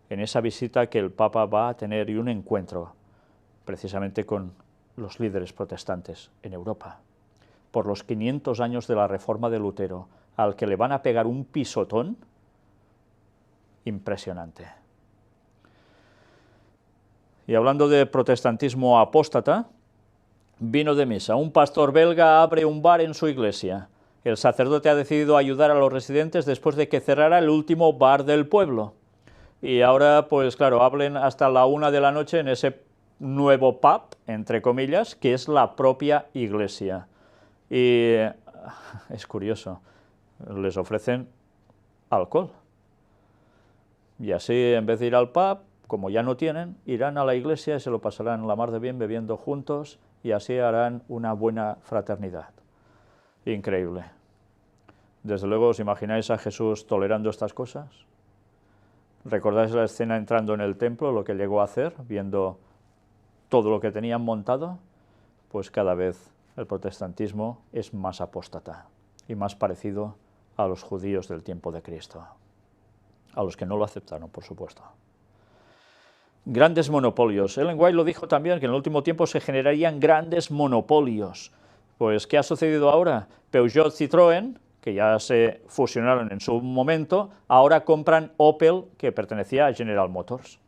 [SPEAKER 1] en esa visita que el Papa va a tener y un encuentro precisamente con los líderes protestantes en Europa, por los 500 años de la Reforma de Lutero, al que le van a pegar un pisotón impresionante. Y hablando de protestantismo apóstata, vino de misa. Un pastor belga abre un bar en su iglesia. El sacerdote ha decidido ayudar a los residentes después de que cerrara el último bar del pueblo. Y ahora, pues claro, hablen hasta la 1 de la noche en ese nuevo pub, entre comillas, que es la propia iglesia. Y es curioso, les ofrecen alcohol. Y así, en vez de ir al pub, como ya no tienen, irán a la iglesia y se lo pasarán la mar de bien bebiendo juntos, y así harán una buena fraternidad. Increíble. Desde luego, ¿os imagináis a Jesús tolerando estas cosas? ¿Recordáis la escena entrando en el templo, lo que llegó a hacer, viendo todo lo que tenían montado? Pues cada vez el protestantismo es más apóstata y más parecido a los judíos del tiempo de Cristo, a los que no lo aceptaron, por supuesto. Grandes monopolios. Ellen White lo dijo también, que en el último tiempo se generarían grandes monopolios. Pues, ¿qué ha sucedido ahora? Peugeot, Citroën, que ya se fusionaron en su momento, ahora compran Opel, que pertenecía a General Motors.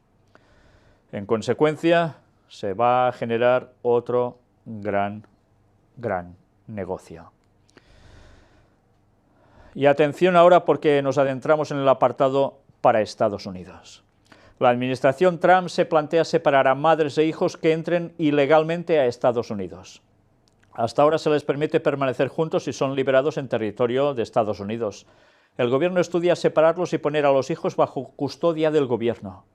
[SPEAKER 1] En consecuencia, se va a generar otro gran negocio. Y atención ahora, porque nos adentramos en el apartado para Estados Unidos. La administración Trump se plantea separar a madres e hijos que entren ilegalmente a Estados Unidos. Hasta ahora se les permite permanecer juntos si son liberados en territorio de Estados Unidos. El gobierno estudia separarlos y poner a los hijos bajo custodia del gobierno.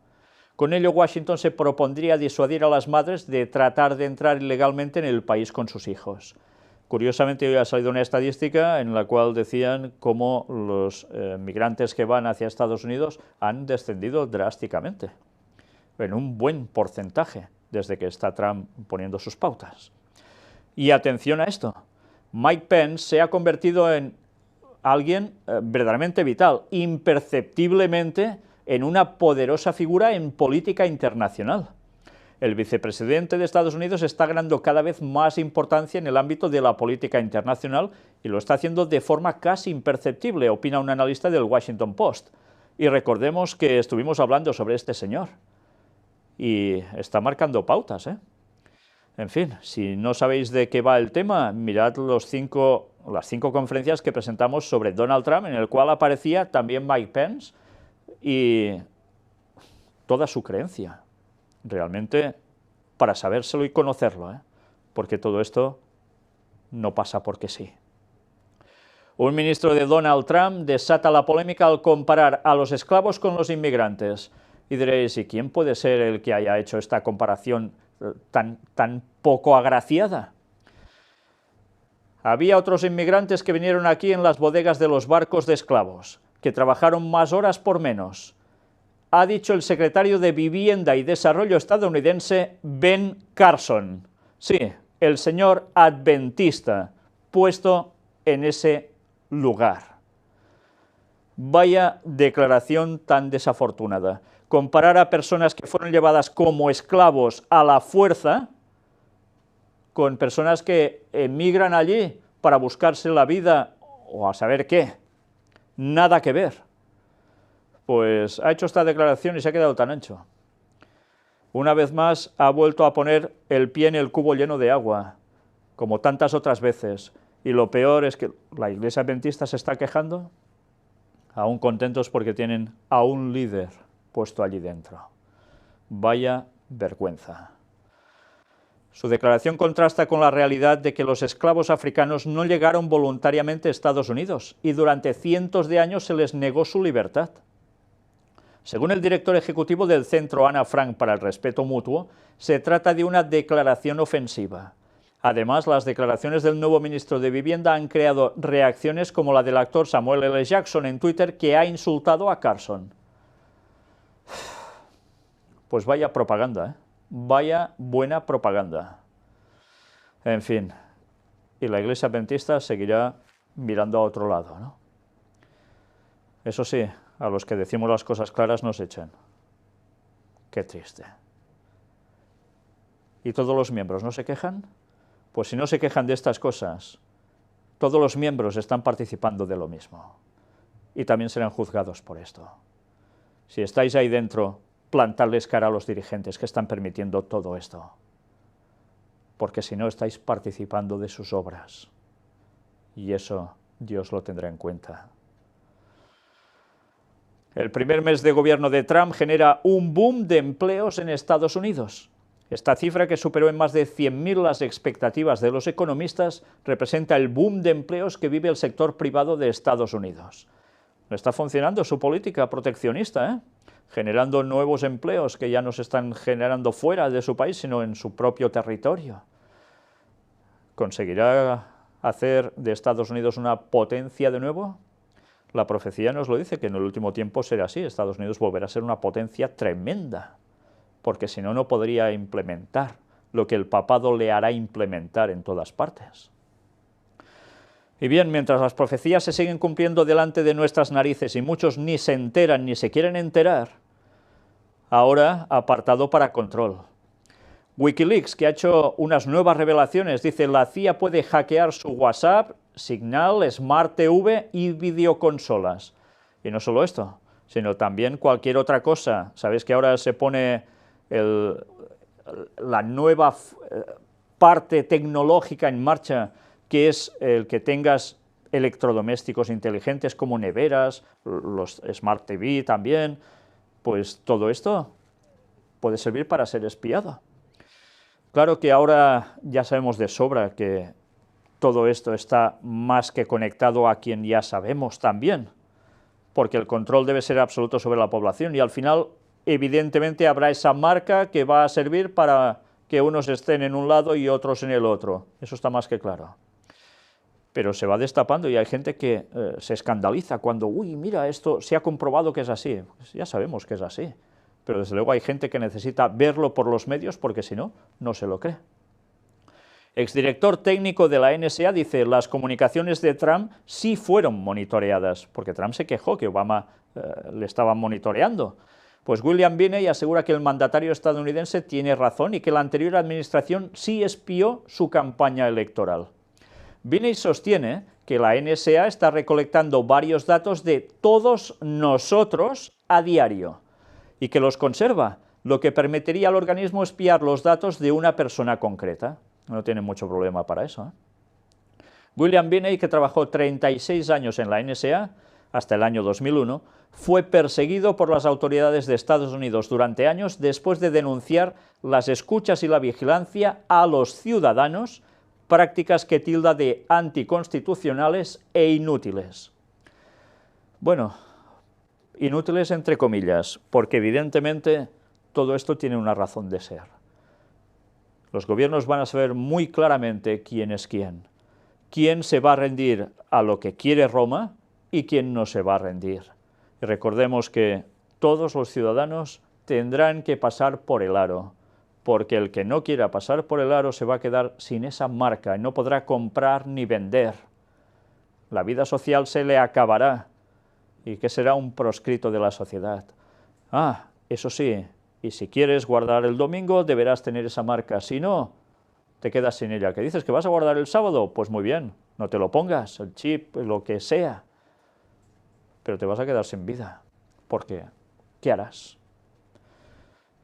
[SPEAKER 1] Con ello, Washington se propondría disuadir a las madres de tratar de entrar ilegalmente en el país con sus hijos. Curiosamente, hoy ha salido una estadística en la cual decían cómo los migrantes que van hacia Estados Unidos han descendido drásticamente, en un buen porcentaje, desde que está Trump poniendo sus pautas. Y atención a esto, Mike Pence se ha convertido en alguien verdaderamente vital, imperceptiblemente en una poderosa figura en política internacional. El vicepresidente de Estados Unidos está ganando cada vez más importancia en el ámbito de la política internacional y lo está haciendo de forma casi imperceptible, opina un analista del Washington Post. Y recordemos que estuvimos hablando sobre este señor y está marcando pautas, ¿eh? En fin, si no sabéis de qué va el tema, mirad las cinco conferencias que presentamos sobre Donald Trump, en el cual aparecía también Mike Pence y toda su creencia. Realmente, para sabérselo y conocerlo, porque todo esto no pasa porque sí. Un ministro de Donald Trump desata la polémica al comparar a los esclavos con los inmigrantes. Y diréis, ¿y quién puede ser el que haya hecho esta comparación tan poco agraciada? Había otros inmigrantes que vinieron aquí en las bodegas de los barcos de esclavos, que trabajaron más horas por menos. Ha dicho el secretario de Vivienda y Desarrollo estadounidense Ben Carson. Sí, el señor adventista, puesto en ese lugar. Vaya declaración tan desafortunada. Comparar a personas que fueron llevadas como esclavos a la fuerza con personas que emigran allí para buscarse la vida o a saber qué. Nada que ver. Pues ha hecho esta declaración y se ha quedado tan ancho. Una vez más ha vuelto a poner el pie en el cubo lleno de agua, como tantas otras veces. Y lo peor es que la Iglesia Adventista se está quejando, aún contentos porque tienen a un líder puesto allí dentro. Vaya vergüenza. Su declaración contrasta con la realidad de que los esclavos africanos no llegaron voluntariamente a Estados Unidos y durante cientos de años se les negó su libertad. Según el director ejecutivo del Centro Ana Frank para el Respeto Mutuo, se trata de una declaración ofensiva. Además, las declaraciones del nuevo ministro de Vivienda han creado reacciones como la del actor Samuel L. Jackson en Twitter, que ha insultado a Carson. Pues vaya propaganda, ¿eh? Vaya buena propaganda. En fin, y la Iglesia Adventista seguirá mirando a otro lado, ¿no? Eso sí, a los que decimos las cosas claras nos echan. Qué triste. ¿Y todos los miembros no se quejan? Pues si no se quejan de estas cosas, todos los miembros están participando de lo mismo. Y también serán juzgados por esto. Si estáis ahí dentro, plantadles cara a los dirigentes que están permitiendo todo esto. Porque si no, estáis participando de sus obras. Y eso Dios lo tendrá en cuenta. El primer mes de gobierno de Trump genera un boom de empleos en Estados Unidos. Esta cifra, que superó en más de 100.000 las expectativas de los economistas, representa el boom de empleos que vive el sector privado de Estados Unidos. No está funcionando su política proteccionista, generando nuevos empleos que ya no se están generando fuera de su país, sino en su propio territorio. ¿Conseguirá hacer de Estados Unidos una potencia de nuevo? La profecía nos lo dice, que en el último tiempo será así. Estados Unidos volverá a ser una potencia tremenda, porque si no, no podría implementar lo que el papado le hará implementar en todas partes. Y bien, mientras las profecías se siguen cumpliendo delante de nuestras narices y muchos ni se enteran ni se quieren enterar, ahora apartado para control. Wikileaks, que ha hecho unas nuevas revelaciones, dice: la CIA puede hackear su WhatsApp, Signal, Smart TV y videoconsolas. Y no solo esto, sino también cualquier otra cosa. ¿Sabéis que ahora se pone la nueva parte tecnológica en marcha, que es el que tengas electrodomésticos inteligentes como neveras, los Smart TV también? Pues todo esto puede servir para ser espiado. Claro que ahora ya sabemos de sobra que todo esto está más que conectado a quien ya sabemos también, porque el control debe ser absoluto sobre la población y al final, evidentemente, habrá esa marca que va a servir para que unos estén en un lado y otros en el otro. Eso está más que claro. Pero se va destapando y hay gente que se escandaliza cuando, uy, mira, esto se ha comprobado que es así. Pues ya sabemos que es así, pero desde luego hay gente que necesita verlo por los medios porque si no, no se lo cree. Exdirector técnico de la NSA dice: las comunicaciones de Trump sí fueron monitoreadas, porque Trump se quejó que Obama le estaba monitoreando. Pues William Binney asegura que el mandatario estadounidense tiene razón y que la anterior administración sí espió su campaña electoral. Binney sostiene que la NSA está recolectando varios datos de todos nosotros a diario y que los conserva, lo que permitiría al organismo espiar los datos de una persona concreta. No tiene mucho problema para eso, William Binney, que trabajó 36 años en la NSA, hasta el año 2001, fue perseguido por las autoridades de Estados Unidos durante años después de denunciar las escuchas y la vigilancia a los ciudadanos, prácticas que tilda de anticonstitucionales e inútiles. Bueno, inútiles entre comillas, porque evidentemente todo esto tiene una razón de ser. Los gobiernos van a saber muy claramente quién es quién se va a rendir a lo que quiere Roma y quién no se va a rendir. Y recordemos que todos los ciudadanos tendrán que pasar por el aro, porque el que no quiera pasar por el aro se va a quedar sin esa marca y no podrá comprar ni vender. La vida social se le acabará y que será un proscrito de la sociedad. Ah, eso sí, y si quieres guardar el domingo deberás tener esa marca, si no, te quedas sin ella. ¿Que dices que vas a guardar el sábado? Pues muy bien, no te lo pongas, el chip, lo que sea, pero te vas a quedar sin vida, porque ¿qué harás?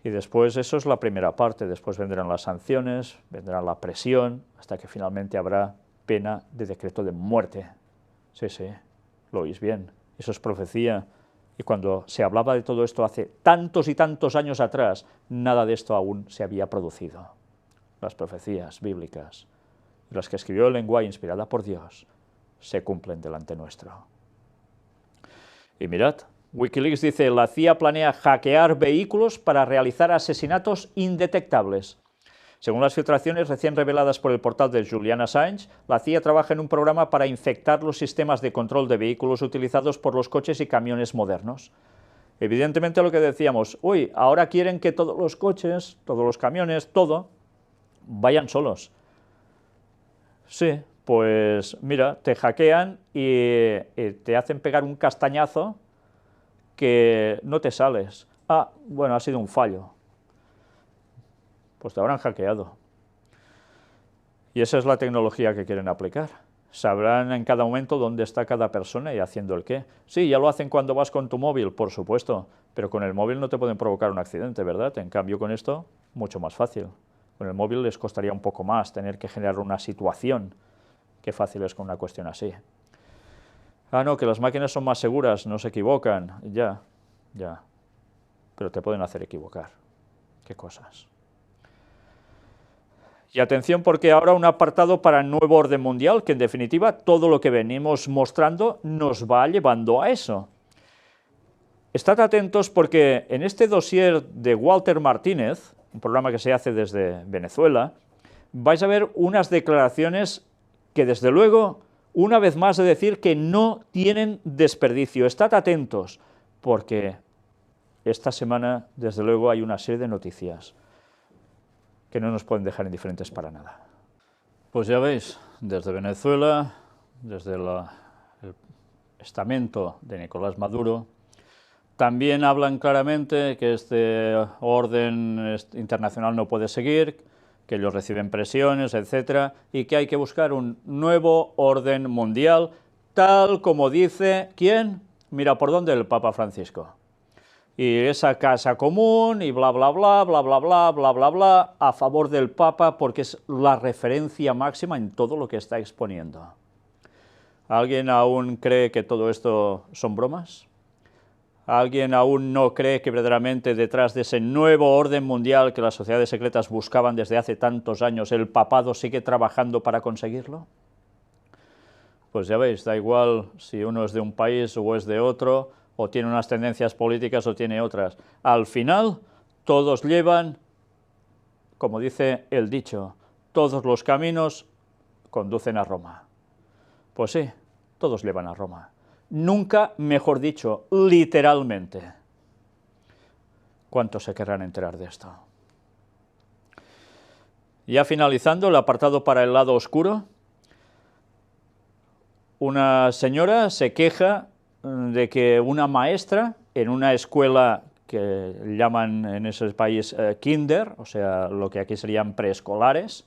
[SPEAKER 1] Y después, eso es la primera parte, después vendrán las sanciones, vendrá la presión, hasta que finalmente habrá pena de decreto de muerte. Sí, sí, lo oís bien, eso es profecía. Y cuando se hablaba de todo esto hace tantos y tantos años atrás, nada de esto aún se había producido. las profecías bíblicas, las que escribió el lenguaje inspirada por Dios, se cumplen delante nuestro. Y mirad, Wikileaks dice, la CIA planea hackear vehículos para realizar asesinatos indetectables. Según las filtraciones recién reveladas por el portal de Julian Assange, la CIA trabaja en un programa para infectar los sistemas de control de vehículos utilizados por los coches y camiones modernos. Evidentemente lo que decíamos, uy, ahora quieren que todos los coches, todos los camiones, todo, vayan solos. Sí, pues mira, te hackean y te hacen pegar un castañazo que no te sales. Ah, bueno, ha sido un fallo. Pues te habrán hackeado. Y esa es la tecnología que quieren aplicar. Sabrán en cada momento dónde está cada persona y haciendo el qué. Sí, ya lo hacen cuando vas con tu móvil, por supuesto, pero con el móvil no te pueden provocar un accidente, ¿verdad? En cambio, con esto, mucho más fácil. Con el móvil les costaría un poco más tener que generar una situación. Qué fácil es con una cuestión así. Ah, no, que las máquinas son más seguras, no se equivocan. Ya, pero te pueden hacer equivocar. Qué cosas. Y atención, porque ahora un apartado para el nuevo orden mundial, que en definitiva todo lo que venimos mostrando nos va llevando a eso. Estad atentos porque en este dossier de Walter Martínez, un programa que se hace desde Venezuela, vais a ver unas declaraciones que desde luego, una vez más, he de decir que no tienen desperdicio. Estad atentos, porque esta semana, desde luego, hay una serie de noticias que no nos pueden dejar indiferentes para nada. Pues ya veis, desde Venezuela, desde el estamento de Nicolás Maduro, también hablan claramente que este orden internacional no puede seguir, que ellos reciben presiones, etcétera, y que hay que buscar un nuevo orden mundial, tal como dice, ¿quién? Mira por dónde, el Papa Francisco. Y esa casa común, y bla, bla, bla, bla, bla, bla, bla, bla, bla, a favor del Papa, porque es la referencia máxima en todo lo que está exponiendo. ¿Alguien aún cree que todo esto son bromas? ¿Alguien aún no cree que verdaderamente detrás de ese nuevo orden mundial que las sociedades secretas buscaban desde hace tantos años, el papado sigue trabajando para conseguirlo? Pues ya veis, da igual si uno es de un país o es de otro, o tiene unas tendencias políticas o tiene otras. Al final, todos llevan, como dice el dicho, todos los caminos conducen a Roma. Pues sí, todos llevan a Roma. Nunca, mejor dicho, literalmente. ¿Cuántos se querrán enterar de esto? Ya finalizando el apartado para el lado oscuro, una señora se queja de que una maestra en una escuela que llaman en ese país kinder, o sea, lo que aquí serían preescolares,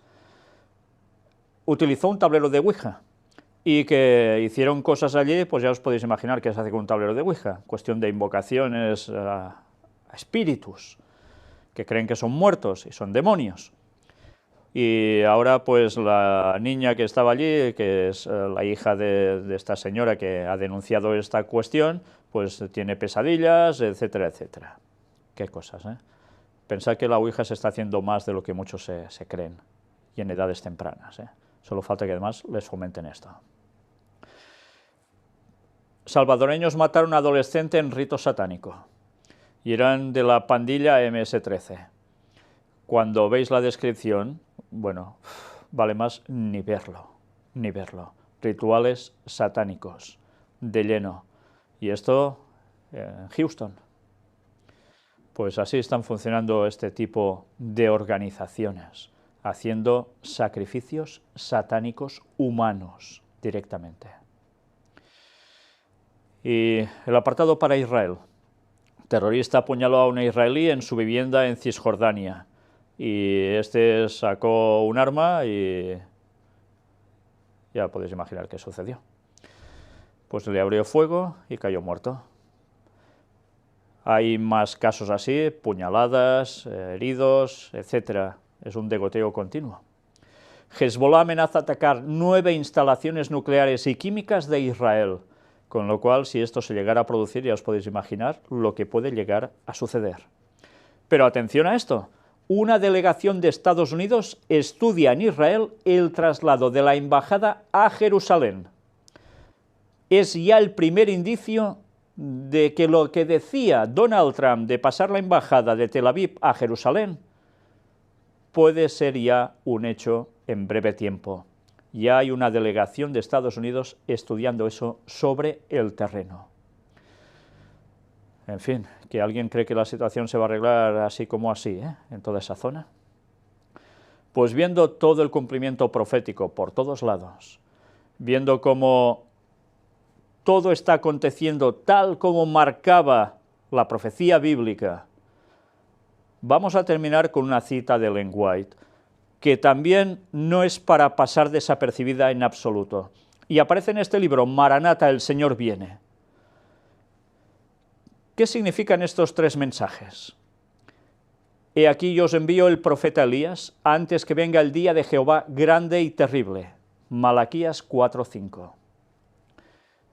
[SPEAKER 1] utilizó un tablero de Ouija y que hicieron cosas allí, pues ya os podéis imaginar qué se hace con un tablero de Ouija, cuestión de invocaciones a espíritus que creen que son muertos y son demonios. Y ahora pues la niña que estaba allí, que es la hija de esta señora que ha denunciado esta cuestión, pues tiene pesadillas, etcétera, etcétera. Qué cosas, ¿eh? Pensad que la Ouija se está haciendo más de lo que muchos se creen, y en edades tempranas, ¿eh? Solo falta que además les fomenten esto. Salvadoreños mataron a un adolescente en rito satánico, y eran de la pandilla MS-13. Cuando veis la descripción, bueno, vale más ni verlo, ni verlo. Rituales satánicos, de lleno. Y esto en Houston. Pues así están funcionando este tipo de organizaciones, haciendo sacrificios satánicos humanos directamente. Y el apartado para Israel. Terrorista apuñaló a una israelí en su vivienda en Cisjordania. Y este sacó un arma y ya podéis imaginar qué sucedió. Pues le abrió fuego y cayó muerto. Hay más casos así, puñaladas, heridos, etc. Es un degoteo continuo. Hezbollah amenaza atacar 9 instalaciones nucleares y químicas de Israel, con lo cual, si esto se llegara a producir, ya os podéis imaginar lo que puede llegar a suceder. Pero atención a esto. una delegación de Estados Unidos estudia en Israel el traslado de la embajada a Jerusalén. Es ya el primer indicio de que lo que decía Donald Trump de pasar la embajada de Tel Aviv a Jerusalén puede ser ya un hecho en breve tiempo. Ya hay una delegación de Estados Unidos estudiando eso sobre el terreno. En fin, que alguien cree que la situación se va a arreglar así como así, en toda esa zona. Pues viendo todo el cumplimiento profético por todos lados, viendo cómo todo está aconteciendo tal como marcaba la profecía bíblica, vamos a terminar con una cita de Ellen White, que también no es para pasar desapercibida en absoluto. Y aparece en este libro, Maranata, el Señor viene. ¿Qué significan estos tres mensajes? He aquí yo os envío el profeta Elías, antes que venga el día de Jehová grande y terrible. Malaquías 4:5.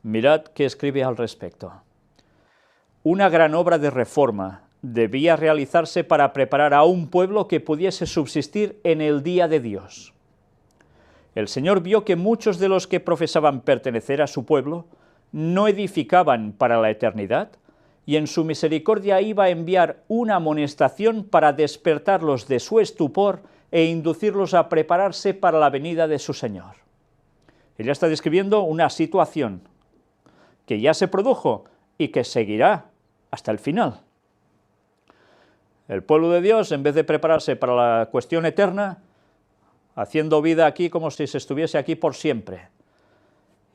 [SPEAKER 1] Mirad qué escribe al respecto. Una gran obra de reforma debía realizarse para preparar a un pueblo que pudiese subsistir en el día de Dios. El Señor vio que muchos de los que profesaban pertenecer a su pueblo no edificaban para la eternidad, y en su misericordia iba a enviar una amonestación para despertarlos de su estupor e inducirlos a prepararse para la venida de su Señor. Ella está describiendo una situación que ya se produjo y que seguirá hasta el final. El pueblo de Dios, en vez de prepararse para la cuestión eterna, haciendo vida aquí como si se estuviese aquí por siempre.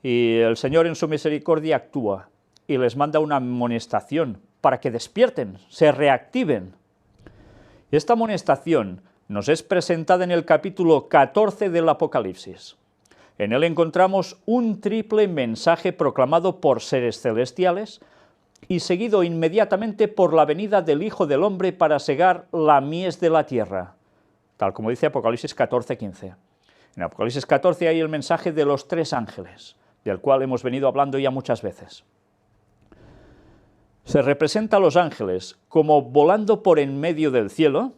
[SPEAKER 1] Y el Señor en su misericordia actúa y les manda una amonestación para que despierten, se reactiven. Esta amonestación nos es presentada en el capítulo 14 del Apocalipsis. En él encontramos un triple mensaje proclamado por seres celestiales y seguido inmediatamente por la venida del Hijo del Hombre para segar la mies de la tierra, tal como dice Apocalipsis 14:15. En Apocalipsis 14 hay el mensaje de los tres ángeles, del cual hemos venido hablando ya muchas veces. Se representa a los ángeles como volando por en medio del cielo,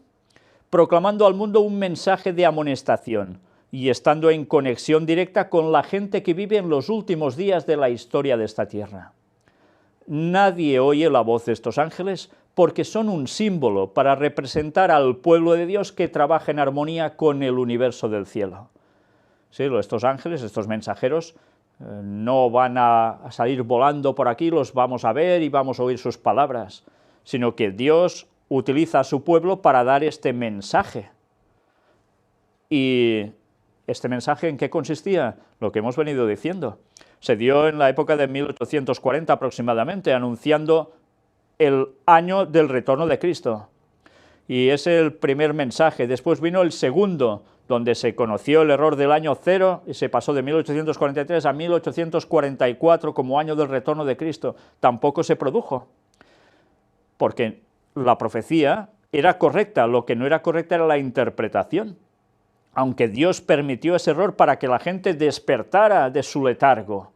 [SPEAKER 1] proclamando al mundo un mensaje de amonestación y estando en conexión directa con la gente que vive en los últimos días de la historia de esta tierra. Nadie oye la voz de estos ángeles porque son un símbolo para representar al pueblo de Dios que trabaja en armonía con el universo del cielo. Sí, estos ángeles, estos mensajeros, no van a salir volando por aquí, los vamos a ver y vamos a oír sus palabras, sino que Dios utiliza a su pueblo para dar este mensaje. ¿Y este mensaje en qué consistía? Lo que hemos venido diciendo. Se dio en la época de 1840 aproximadamente, anunciando el año del retorno de Cristo. Y es el primer mensaje. Después vino el segundo, donde se conoció el error del año cero y se pasó de 1843 a 1844 como año del retorno de Cristo. Tampoco se produjo, porque la profecía era correcta, lo que no era correcta era la interpretación, aunque Dios permitió ese error para que la gente despertara de su letargo.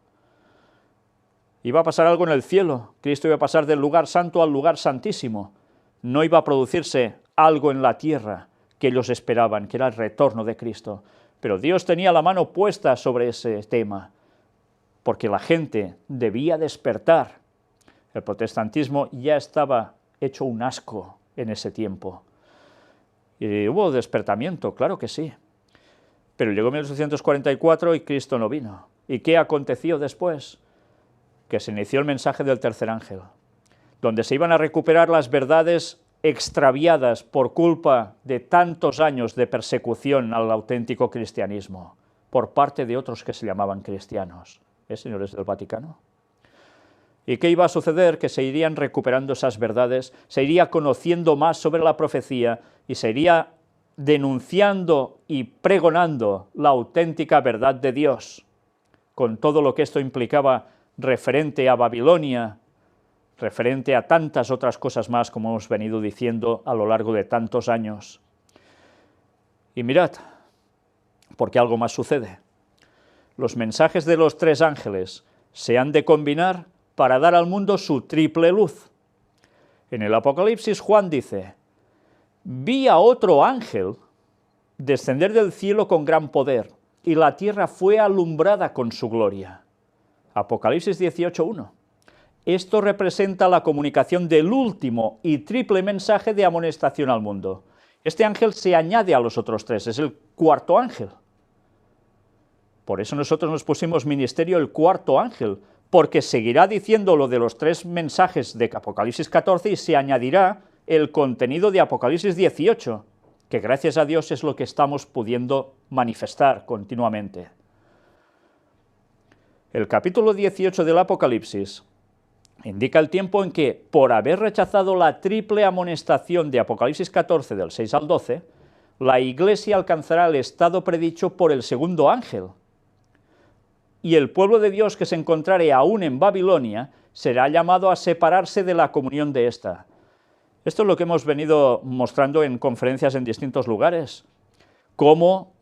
[SPEAKER 1] Iba a pasar algo en el cielo, Cristo iba a pasar del lugar santo al lugar santísimo, no iba a producirse algo en la tierra que ellos esperaban, que era el retorno de Cristo. Pero Dios tenía la mano puesta sobre ese tema, porque la gente debía despertar. El protestantismo ya estaba hecho un asco en ese tiempo. Y hubo despertamiento, claro que sí. Pero llegó 1844 y Cristo no vino. ¿Y qué aconteció después? Que se inició el mensaje del tercer ángel, donde se iban a recuperar las verdades extraviadas por culpa de tantos años de persecución al auténtico cristianismo por parte de otros que se llamaban cristianos, señores del Vaticano. ¿Y qué iba a suceder? Que se irían recuperando esas verdades, se iría conociendo más sobre la profecía y se iría denunciando y pregonando la auténtica verdad de Dios, con todo lo que esto implicaba referente a Babilonia, referente a tantas otras cosas más, como hemos venido diciendo a lo largo de tantos años. Y mirad, porque algo más sucede. Los mensajes de los tres ángeles se han de combinar para dar al mundo su triple luz. En el Apocalipsis, Juan dice: vi a otro ángel descender del cielo con gran poder, y la tierra fue alumbrada con su gloria. Apocalipsis 18:1. Esto representa la comunicación del último y triple mensaje de amonestación al mundo. Este ángel se añade a los otros tres, es el cuarto ángel. Por eso nosotros nos pusimos ministerio el cuarto ángel, porque seguirá diciendo lo de los tres mensajes de Apocalipsis 14 y se añadirá el contenido de Apocalipsis 18, que gracias a Dios es lo que estamos pudiendo manifestar continuamente. El capítulo 18 del Apocalipsis indica el tiempo en que, por haber rechazado la triple amonestación de Apocalipsis 14 del 6 al 12, la Iglesia alcanzará el estado predicho por el segundo ángel, y el pueblo de Dios que se encontrare aún en Babilonia será llamado a separarse de la comunión de ésta. Esto es lo que hemos venido mostrando en conferencias en distintos lugares, cómo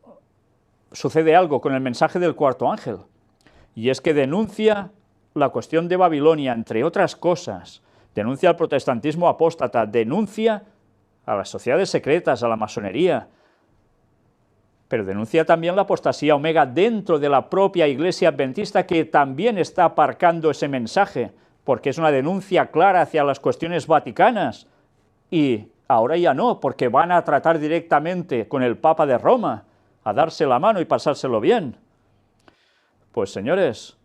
[SPEAKER 1] sucede algo con el mensaje del cuarto ángel, y es que denuncia la cuestión de Babilonia, entre otras cosas, denuncia al protestantismo apóstata, denuncia a las sociedades secretas, a la masonería, pero denuncia también la apostasía omega dentro de la propia Iglesia adventista, que también está aparcando ese mensaje, porque es una denuncia clara hacia las cuestiones vaticanas, y ahora ya no, porque van a tratar directamente con el Papa de Roma, a darse la mano y pasárselo bien. Pues señores,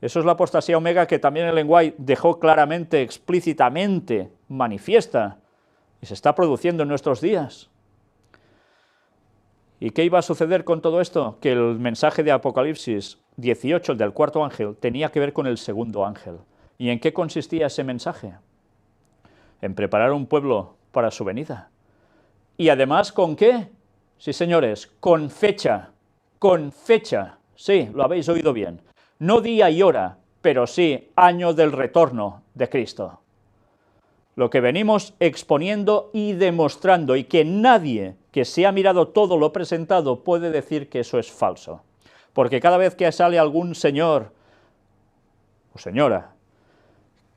[SPEAKER 1] eso es la apostasía omega que también el lenguaje dejó claramente, explícitamente manifiesta, y se está produciendo en nuestros días. ¿Y qué iba a suceder con todo esto? Que el mensaje de Apocalipsis 18, el del cuarto ángel, tenía que ver con el segundo ángel. ¿Y en qué consistía ese mensaje? En preparar un pueblo para su venida. ¿Y además con qué? Sí, señores, con fecha, sí, lo habéis oído bien. No día y hora, pero sí año del retorno de Cristo. Lo que venimos exponiendo y demostrando, y que nadie que se ha mirado todo lo presentado puede decir que eso es falso. Porque cada vez que sale algún señor o señora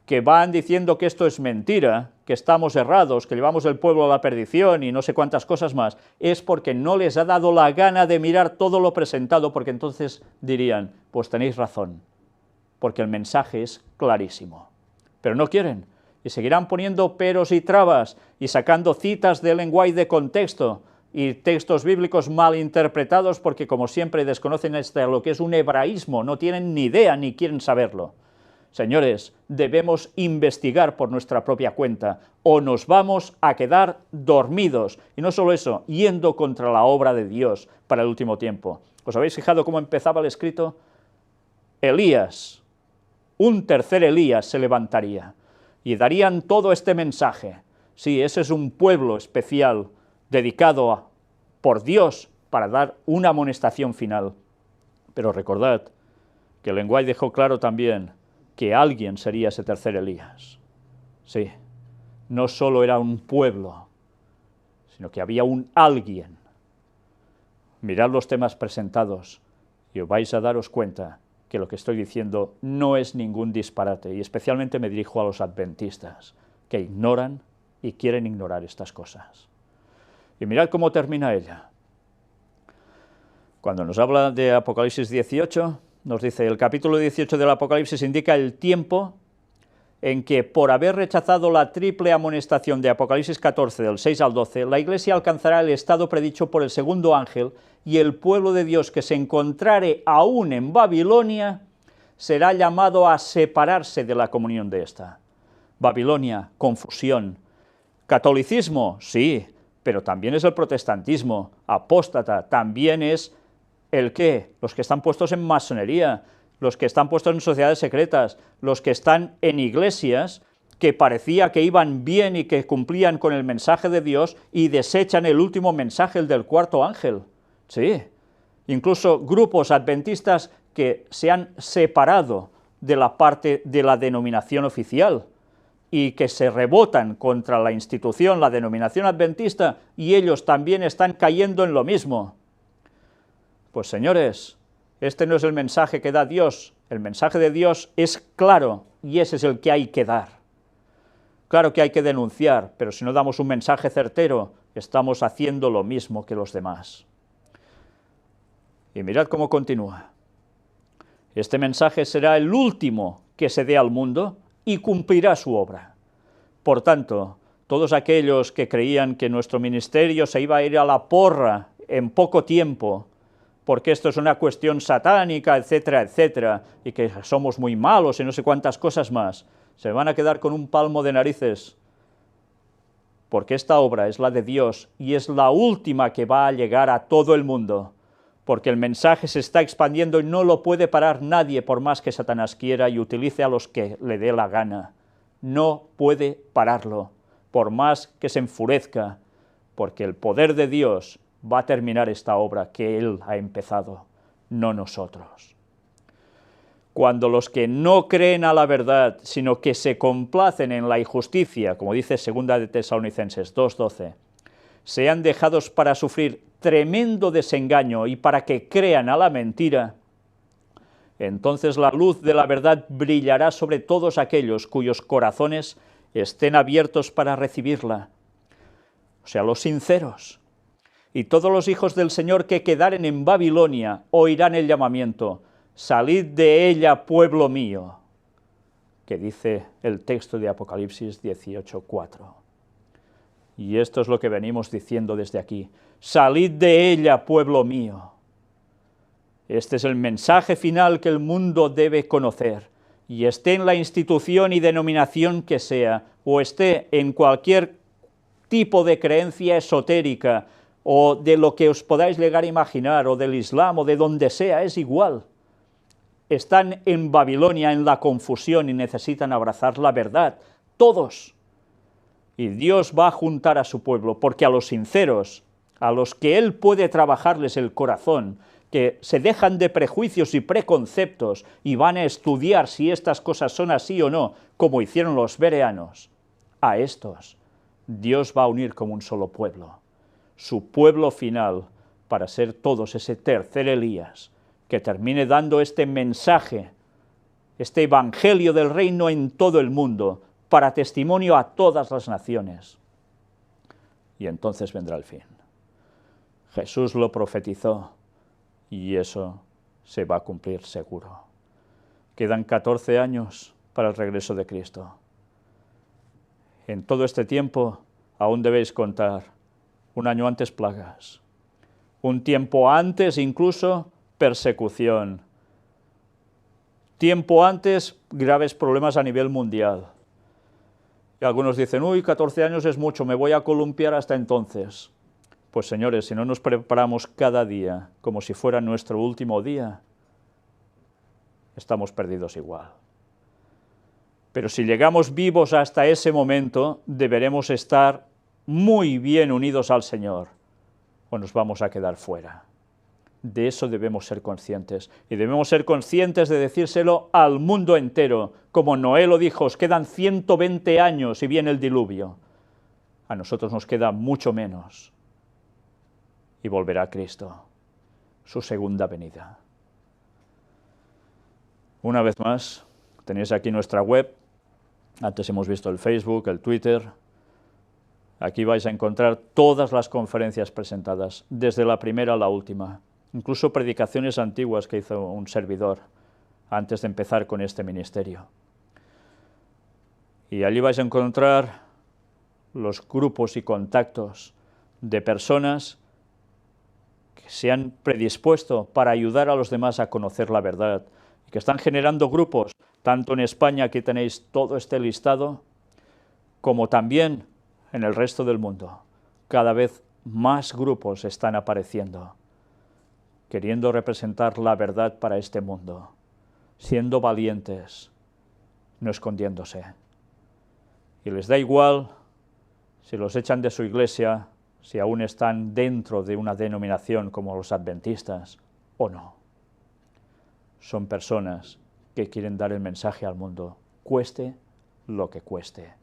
[SPEAKER 1] que van diciendo que esto es mentira, que estamos errados, que llevamos el pueblo a la perdición y no sé cuántas cosas más, es porque no les ha dado la gana de mirar todo lo presentado, porque entonces dirían, pues tenéis razón, porque el mensaje es clarísimo. Pero no quieren, y seguirán poniendo peros y trabas, y sacando citas de lenguaje de contexto, y textos bíblicos mal interpretados, porque como siempre desconocen lo que es un hebraísmo, no tienen ni idea ni quieren saberlo. Señores, debemos investigar por nuestra propia cuenta, o nos vamos a quedar dormidos, y no solo eso, yendo contra la obra de Dios para el último tiempo. ¿Os habéis fijado cómo empezaba el escrito? Elías, un tercer Elías se levantaría, y darían todo este mensaje. Sí, ese es un pueblo especial, dedicado por Dios para dar una amonestación final. Pero recordad que el lenguaje dejó claro también que alguien sería ese tercer Elías. Sí, no solo era un pueblo, sino que había un alguien. Mirad los temas presentados y os vais a daros cuenta que lo que estoy diciendo no es ningún disparate, y especialmente me dirijo a los adventistas, que ignoran y quieren ignorar estas cosas. Y mirad cómo termina ella. Cuando nos habla de Apocalipsis 18, nos dice, el capítulo 18 del Apocalipsis indica el tiempo en que, por haber rechazado la triple amonestación de Apocalipsis 14, del 6 al 12, la Iglesia alcanzará el estado predicho por el segundo ángel, y el pueblo de Dios que se encontrare aún en Babilonia será llamado a separarse de la comunión de esta. Babilonia, confusión. Catolicismo, sí, pero también es el protestantismo. Apóstata, también es ¿el qué? Los que están puestos en masonería, los que están puestos en sociedades secretas, los que están en iglesias que parecía que iban bien y que cumplían con el mensaje de Dios y desechan el último mensaje, el del cuarto ángel. Sí, incluso grupos adventistas que se han separado de la parte de la denominación oficial y que se rebotan contra la institución, la denominación adventista, y ellos también están cayendo en lo mismo. Pues señores, este no es el mensaje que da Dios. El mensaje de Dios es claro, y ese es el que hay que dar. Claro que hay que denunciar, pero si no damos un mensaje certero, estamos haciendo lo mismo que los demás. Y mirad cómo continúa. Este mensaje será el último que se dé al mundo y cumplirá su obra. Por tanto, todos aquellos que creían que nuestro ministerio se iba a ir a la porra en poco tiempo, porque esto es una cuestión satánica, etcétera, etcétera, y que somos muy malos y no sé cuántas cosas más, se van a quedar con un palmo de narices, porque esta obra es la de Dios y es la última que va a llegar a todo el mundo, porque el mensaje se está expandiendo y no lo puede parar nadie por más que Satanás quiera y utilice a los que le dé la gana. No puede pararlo, por más que se enfurezca, porque el poder de Dios va a terminar esta obra que Él ha empezado, no nosotros. Cuando los que no creen a la verdad, sino que se complacen en la injusticia, como dice 2 de Tesalonicenses 2:12, sean dejados para sufrir tremendo desengaño y para que crean a la mentira, entonces la luz de la verdad brillará sobre todos aquellos cuyos corazones estén abiertos para recibirla, o sea, los sinceros. Y todos los hijos del Señor que quedaren en Babilonia oirán el llamamiento: salid de ella, pueblo mío, que dice el texto de Apocalipsis 18:4. Y esto es lo que venimos diciendo desde aquí: salid de ella, pueblo mío. Este es el mensaje final que el mundo debe conocer, y esté en la institución y denominación que sea, o esté en cualquier tipo de creencia esotérica, o de lo que os podáis llegar a imaginar, o del Islam, o de donde sea, es igual. Están en Babilonia en la confusión y necesitan abrazar la verdad, todos. Y Dios va a juntar a su pueblo, porque a los sinceros, a los que Él puede trabajarles el corazón, que se dejan de prejuicios y preconceptos y van a estudiar si estas cosas son así o no, como hicieron los bereanos, a estos Dios va a unir como un solo pueblo, su pueblo final, para ser todos ese tercer Elías, que termine dando este mensaje, este evangelio del reino en todo el mundo, para testimonio a todas las naciones. Y entonces vendrá el fin. Jesús lo profetizó, y eso se va a cumplir seguro. Quedan 14 años para el regreso de Cristo. En todo este tiempo aún debéis contar: un año antes plagas, un tiempo antes incluso persecución, tiempo antes graves problemas a nivel mundial. Y algunos dicen: uy, 14 años es mucho, me voy a columpiar hasta entonces. Pues señores, si no nos preparamos cada día como si fuera nuestro último día, estamos perdidos igual. Pero si llegamos vivos hasta ese momento, deberemos estar muy bien unidos al Señor, o nos vamos a quedar fuera. De eso debemos ser conscientes, y debemos ser conscientes de decírselo al mundo entero, como Noé lo dijo: os quedan 120 años y viene el diluvio. A nosotros nos queda mucho menos, y volverá Cristo, su segunda venida. Una vez más, tenéis aquí nuestra web. Antes hemos visto el Facebook, el Twitter. Aquí vais a encontrar todas las conferencias presentadas, desde la primera a la última, incluso predicaciones antiguas que hizo un servidor antes de empezar con este ministerio. Y allí vais a encontrar los grupos y contactos de personas que se han predispuesto para ayudar a los demás a conocer la verdad, y que están generando grupos, tanto en España, aquí tenéis todo este listado, como también en el resto del mundo. Cada vez más grupos están apareciendo, queriendo representar la verdad para este mundo, siendo valientes, no escondiéndose. Y les da igual si los echan de su iglesia, si aún están dentro de una denominación como los adventistas o no. Son personas que quieren dar el mensaje al mundo, cueste lo que cueste.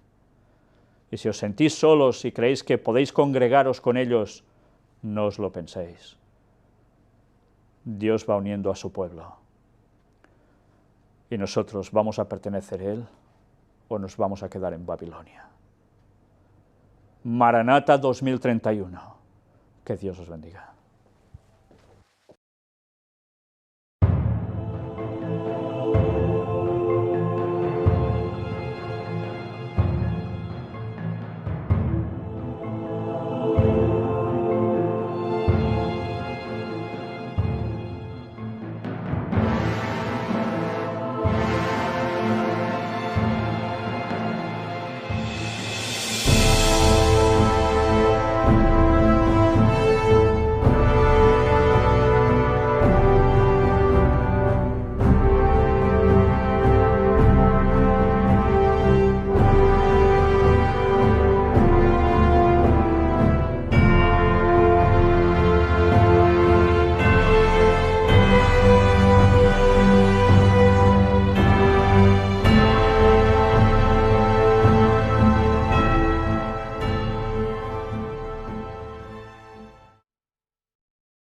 [SPEAKER 1] Y si os sentís solos y creéis que podéis congregaros con ellos, no os lo penséis. Dios va uniendo a su pueblo. ¿Y nosotros vamos a pertenecer a Él o nos vamos a quedar en Babilonia? Maranata 2031. Que Dios os bendiga.